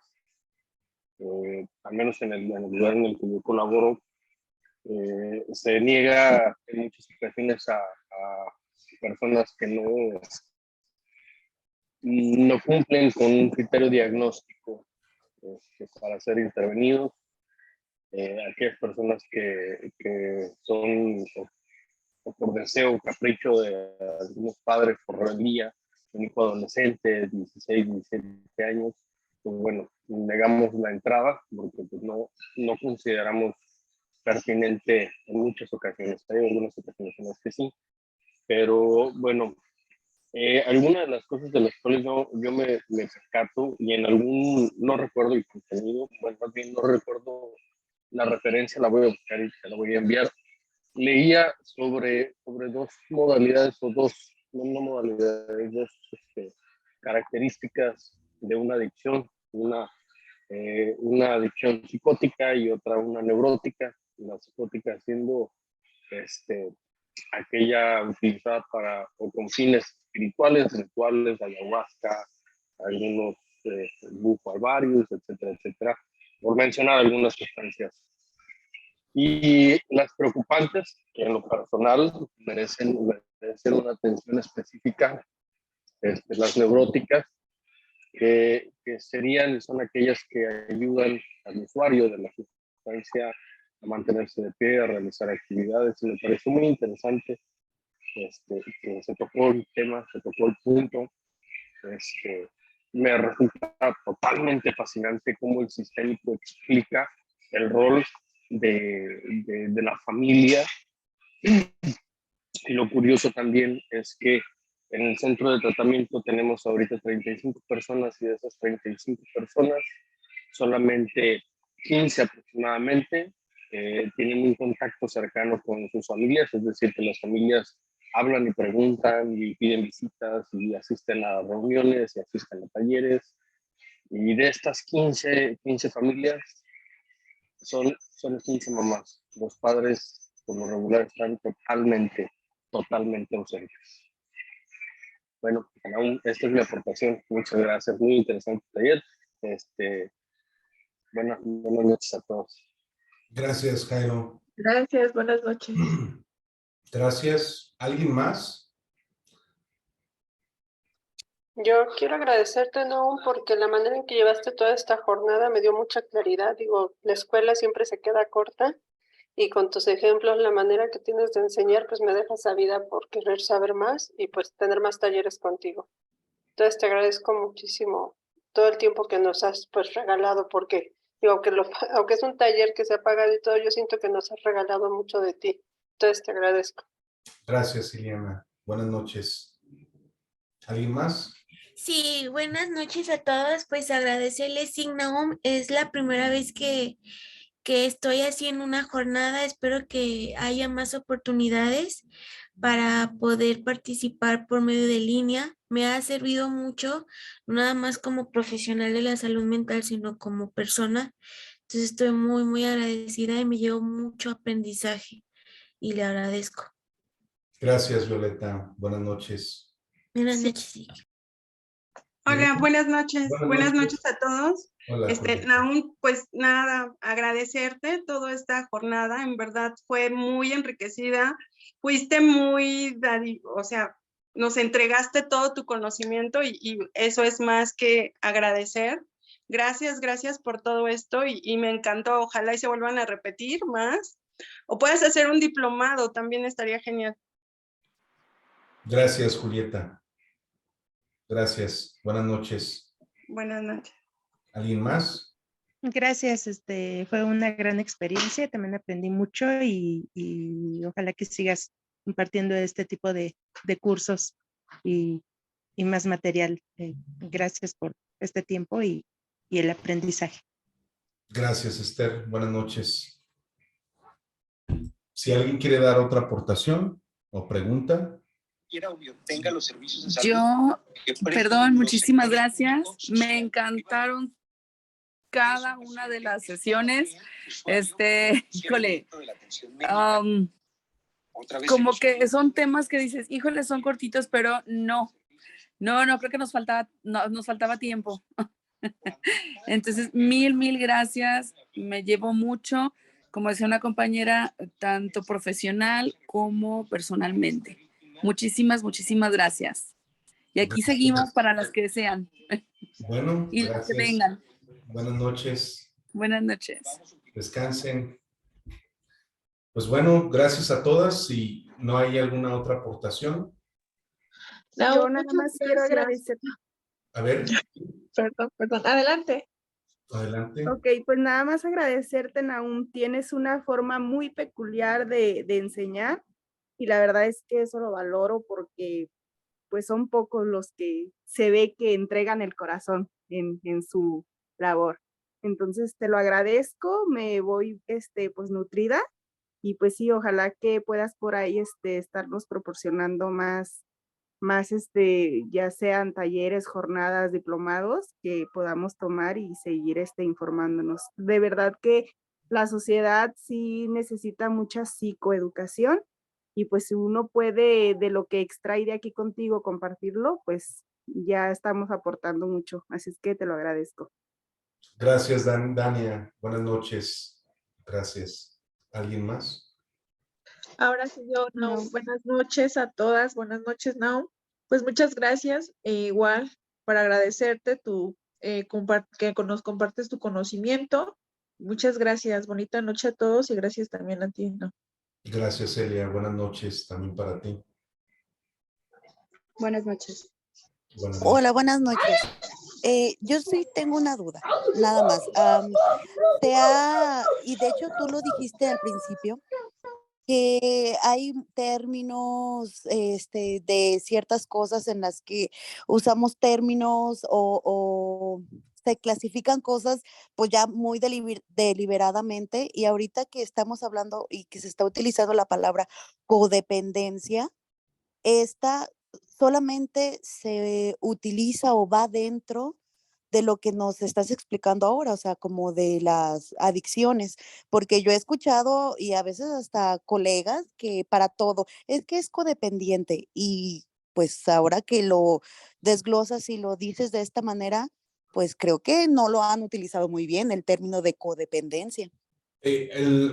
Al menos en el lugar en el que yo colaboro, se niega en muchas ocasiones a personas que no cumplen con un criterio diagnóstico para ser intervenidos. Aquellas personas que son o por deseo o capricho de algunos padres por rebeldía, un hijo adolescente, 16, 17 años, pues bueno, negamos la entrada porque pues no consideramos pertinente en muchas ocasiones. Hay algunas ocasiones en las que sí, pero bueno, algunas de las cosas de las cuales yo me percato y en algún, no recuerdo el contenido, bueno, más bien no recuerdo la referencia, la voy a buscar y te la voy a enviar. Leía sobre dos modalidades o no modalidades, dos características de una adicción, una adicción psicótica y otra una neurótica, la psicótica siendo aquella utilizada o con fines espirituales, rituales, ayahuasca, algunos bufo alvarius, etcétera, etcétera, por mencionar algunas sustancias. Y las preocupantes, que en lo personal merecen una atención específica, las neuróticas, que son aquellas que ayudan al usuario de la sustancia a mantenerse de pie, a realizar actividades. Y me pareció muy interesante que se tocó el tema, se tocó el punto. Me resulta totalmente fascinante cómo el sistémico explica el rol de la familia. Y lo curioso también es que en el centro de tratamiento tenemos ahorita 35 personas y de esas 35 personas, solamente 15 aproximadamente tienen un contacto cercano con sus familias, es decir, que las familias hablan y preguntan y piden visitas y asisten a reuniones y asisten a talleres. Y de estas 15 familias son 15 mamás. Los padres, por lo regular, están totalmente ausentes. Bueno, esta es mi aportación. Muchas gracias. Muy interesante taller. Buenas noches a todos. Gracias, Jairo. Gracias, buenas noches. Gracias. ¿Alguien más? Yo quiero agradecerte, Noam, porque la manera en que llevaste toda esta jornada me dio mucha claridad. Digo, la escuela siempre se queda corta y con tus ejemplos, la manera que tienes de enseñar, pues me deja sabida por querer saber más y pues tener más talleres contigo. Entonces te agradezco muchísimo todo el tiempo que nos has pues regalado, porque digo, aunque es un taller que se ha pagado y todo, yo siento que nos has regalado mucho de ti. Entonces te agradezco. Gracias, Iliana. Buenas noches. ¿Alguien más? Sí, buenas noches a todos. Pues agradecerles, Signaum. Es la primera vez que estoy así en una jornada. Espero que haya más oportunidades para poder participar por medio de línea. Me ha servido mucho, no nada más como profesional de la salud mental, sino como persona. Entonces estoy muy, muy agradecida y me llevo mucho aprendizaje y le agradezco. Gracias, Violeta. Buenas noches. Buenas Sí. noches, sí. Hola, buenas noches. Buenas noches a todos. Hola, Naum, pues nada, agradecerte toda esta jornada. En verdad fue muy enriquecida. Fuiste muy, o sea, nos entregaste todo tu conocimiento y eso es más que agradecer. Gracias por todo esto y me encantó. Ojalá y se vuelvan a repetir más. O puedes hacer un diplomado, también estaría genial. Gracias, Julieta. Gracias. Buenas noches. Buenas noches. ¿Alguien más? Gracias, fue una gran experiencia, también aprendí mucho y ojalá que sigas impartiendo este tipo de cursos y más material. Gracias por este tiempo y el aprendizaje. Gracias, Esther. Buenas noches. Si alguien quiere dar otra aportación o pregunta. Yo, perdón, muchísimas gracias. Me encantaron cada una de las sesiones. Híjole, como que son temas que dices, híjole, son cortitos, pero no, creo que nos faltaba tiempo. Entonces, mil gracias. Me llevo mucho, como decía una compañera, tanto profesional como personalmente. Muchísimas gracias. Y aquí seguimos para las que desean. Bueno, Y las que gracias. vengan. Buenas noches. Buenas noches. Descansen. Pues bueno, gracias a todas. Si no hay alguna otra aportación. No, Yo nada más quiero agradecer. A ver, Perdón, adelante. adelante. Ok, pues nada más agradecerte, Nahum. Tienes una forma muy peculiar de enseñar y la verdad es que eso lo valoro porque pues son pocos los que se ve que entregan el corazón en su labor. Entonces te lo agradezco, me voy pues nutrida y pues sí, ojalá que puedas por ahí estarnos proporcionando más ya sean talleres, jornadas, diplomados que podamos tomar y seguir informándonos. De verdad que la sociedad sí necesita mucha psicoeducación y pues si uno puede de lo que extrae de aquí contigo compartirlo, pues ya estamos aportando mucho. Así es que te lo agradezco. Gracias, Dania. Buenas noches. Gracias. ¿Alguien más? Ahora sí yo, no. No. Buenas noches a todas, buenas noches, Nao. Pues muchas gracias, igual para agradecerte que nos compartes tu conocimiento. Muchas gracias, bonita noche a todos y gracias también a ti, ¿no? Gracias, Celia. Buenas noches también para ti. Buenas noches. Buenas noches. Hola, buenas noches. Yo sí tengo una duda, nada más. Y de hecho tú lo dijiste al principio, que hay términos de ciertas cosas en las que usamos términos o se clasifican cosas pues ya muy deliberadamente, y ahorita que estamos hablando y que se está utilizando la palabra codependencia, esta solamente se utiliza o va dentro de lo que nos estás explicando ahora, o sea, como de las adicciones, porque yo he escuchado y a veces hasta colegas que para todo es que es codependiente, y pues ahora que lo desglosas y lo dices de esta manera, pues creo que no lo han utilizado muy bien el término de codependencia.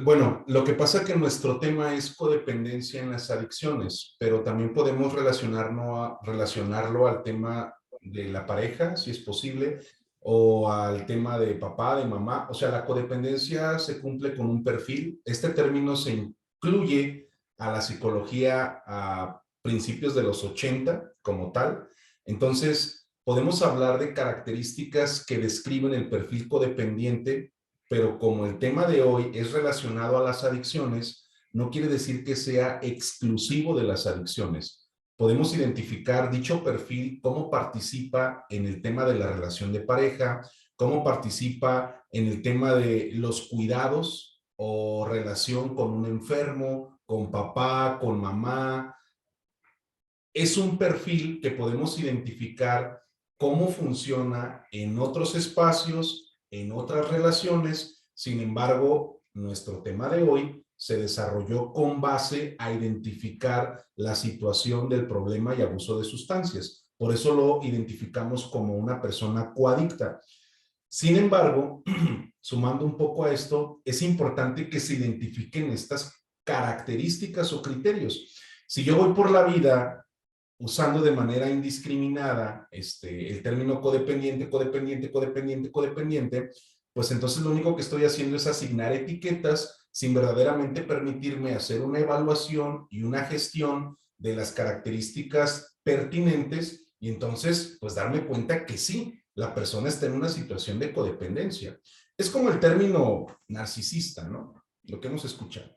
Bueno, lo que pasa es que nuestro tema es codependencia en las adicciones, pero también podemos relacionarlo al tema de la pareja, si es posible, o al tema de papá, de mamá. O sea, la codependencia se cumple con un perfil. Este término se incluye a la psicología a principios de los 80 como tal. Entonces, podemos hablar de características que describen el perfil codependiente, pero como el tema de hoy es relacionado a las adicciones, no quiere decir que sea exclusivo de las adicciones. Podemos identificar dicho perfil, cómo participa en el tema de la relación de pareja, cómo participa en el tema de los cuidados o relación con un enfermo, con papá, con mamá. Es un perfil que podemos identificar cómo funciona en otros espacios, en otras relaciones. Sin embargo, nuestro tema de hoy se desarrolló con base a identificar la situación del problema y abuso de sustancias. Por eso lo identificamos como una persona coadicta. Sin embargo, sumando un poco a esto, es importante que se identifiquen estas características o criterios. Si yo voy por la vida usando de manera indiscriminada el término codependiente, pues entonces lo único que estoy haciendo es asignar etiquetas sin verdaderamente permitirme hacer una evaluación y una gestión de las características pertinentes, y entonces pues darme cuenta que sí, la persona está en una situación de codependencia. Es como el término narcisista, ¿no? Lo que hemos escuchado.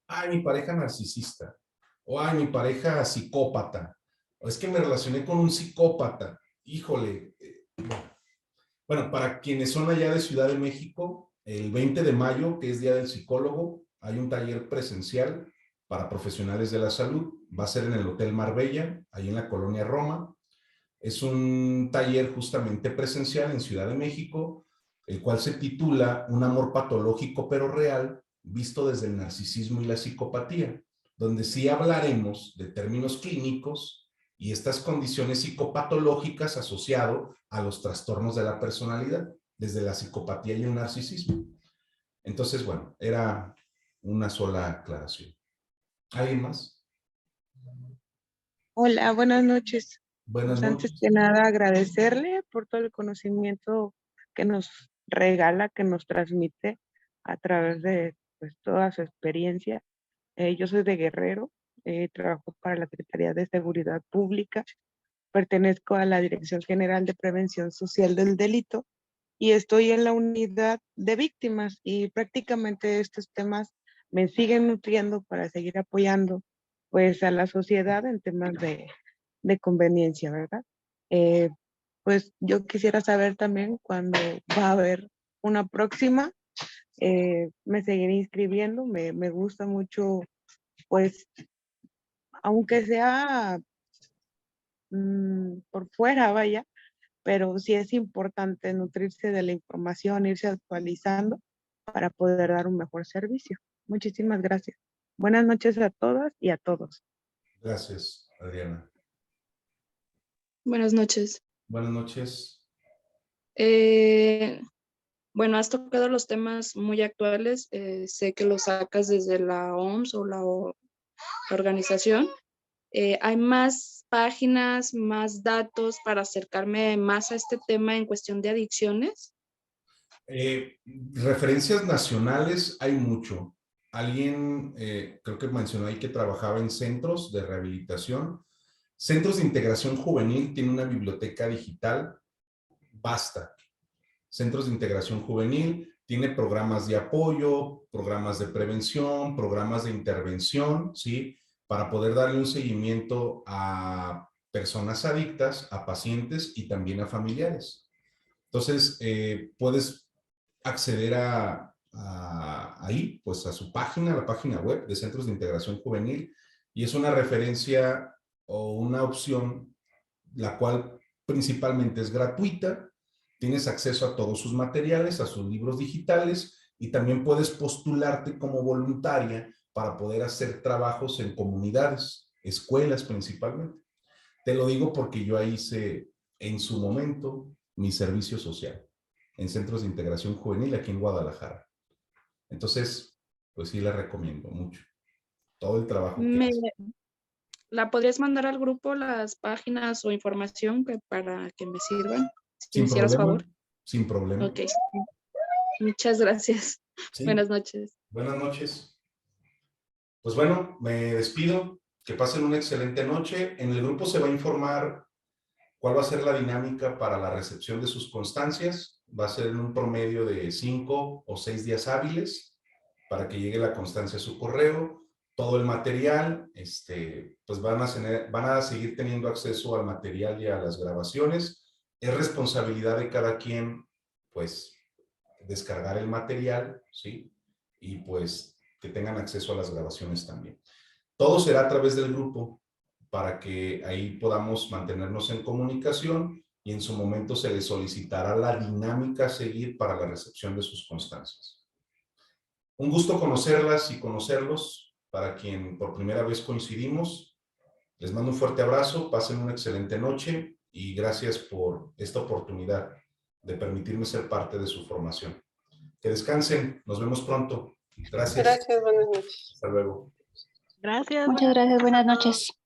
Ay, mi pareja narcisista. O ay, mi pareja psicópata. O es que me relacioné con un psicópata. Híjole. Bueno, para quienes son allá de Ciudad de México, el 20 de mayo, que es Día del Psicólogo, hay un taller presencial para profesionales de la salud. Va a ser en el Hotel Marbella, ahí en la colonia Roma. Es un taller justamente presencial en Ciudad de México, el cual se titula Un amor patológico pero real, visto desde el narcisismo y la psicopatía, donde sí hablaremos de términos clínicos y estas condiciones psicopatológicas asociado a los trastornos de la personalidad, desde la psicopatía y el narcisismo. Entonces, bueno, era una sola aclaración. ¿Alguien más? Hola, buenas noches. Buenas Pues antes noches. que nada, agradecerle por todo el conocimiento que nos regala, que nos transmite a través de pues, toda su experiencia. Yo soy de Guerrero, trabajo para la Secretaría de Seguridad Pública, pertenezco a la Dirección General de Prevención Social del Delito y estoy en la unidad de víctimas y prácticamente estos temas me siguen nutriendo para seguir apoyando pues a la sociedad en temas de conveniencia, ¿verdad? Pues yo quisiera saber también cuándo va a haber una próxima. Me seguiré inscribiendo, me gusta mucho, pues, aunque sea por fuera, vaya, pero sí es importante nutrirse de la información, irse actualizando para poder dar un mejor servicio. Muchísimas gracias. Buenas noches a todas y a todos. Gracias, Adriana. Buenas noches. Buenas noches. Bueno, has tocado los temas muy actuales. Sé que los sacas desde la OMS o la organización. ¿Hay más páginas, más datos para acercarme más a este tema en cuestión de adicciones? Referencias nacionales hay mucho. Alguien, creo que mencionó ahí que trabajaba en centros de rehabilitación. Centros de integración juvenil tiene una biblioteca digital vasta. Centros de integración juvenil tiene programas de apoyo, programas de prevención, programas de intervención, ¿sí? Para poder darle un seguimiento a personas adictas, a pacientes y también a familiares. Entonces, puedes acceder ahí, pues a su página, la página web de Centros de Integración Juvenil, y es una referencia o una opción la cual principalmente es gratuita. Tienes acceso a todos sus materiales, a sus libros digitales, y también puedes postularte como voluntaria para poder hacer trabajos en comunidades, escuelas principalmente. Te lo digo porque yo ahí hice en su momento mi servicio social en Centros de Integración Juvenil aquí en Guadalajara. Entonces, pues sí la recomiendo mucho. Todo el trabajo que hace. ¿La podrías mandar al grupo las páginas o información para que me sirvan? Si me hicieras favor. Sin problema. Ok. Muchas gracias. Sí. Buenas noches. Buenas noches. Pues bueno, me despido. Que pasen una excelente noche. En el grupo se va a informar cuál va a ser la dinámica para la recepción de sus constancias. Va a ser en un promedio de 5 o 6 días hábiles para que llegue la constancia a su correo. Todo el material, pues van a seguir teniendo acceso al material y a las grabaciones. Es responsabilidad de cada quien, pues, descargar el material, ¿sí? Y pues que tengan acceso a las grabaciones también. Todo será a través del grupo para que ahí podamos mantenernos en comunicación y en su momento se les solicitará la dinámica a seguir para la recepción de sus constancias. Un gusto conocerlas y conocerlos. Para quien por primera vez coincidimos, les mando un fuerte abrazo, pasen una excelente noche y gracias por esta oportunidad de permitirme ser parte de su formación. Que descansen, nos vemos pronto. Gracias. Gracias, buenas noches. Hasta luego. Gracias. Muchas gracias, buenas noches.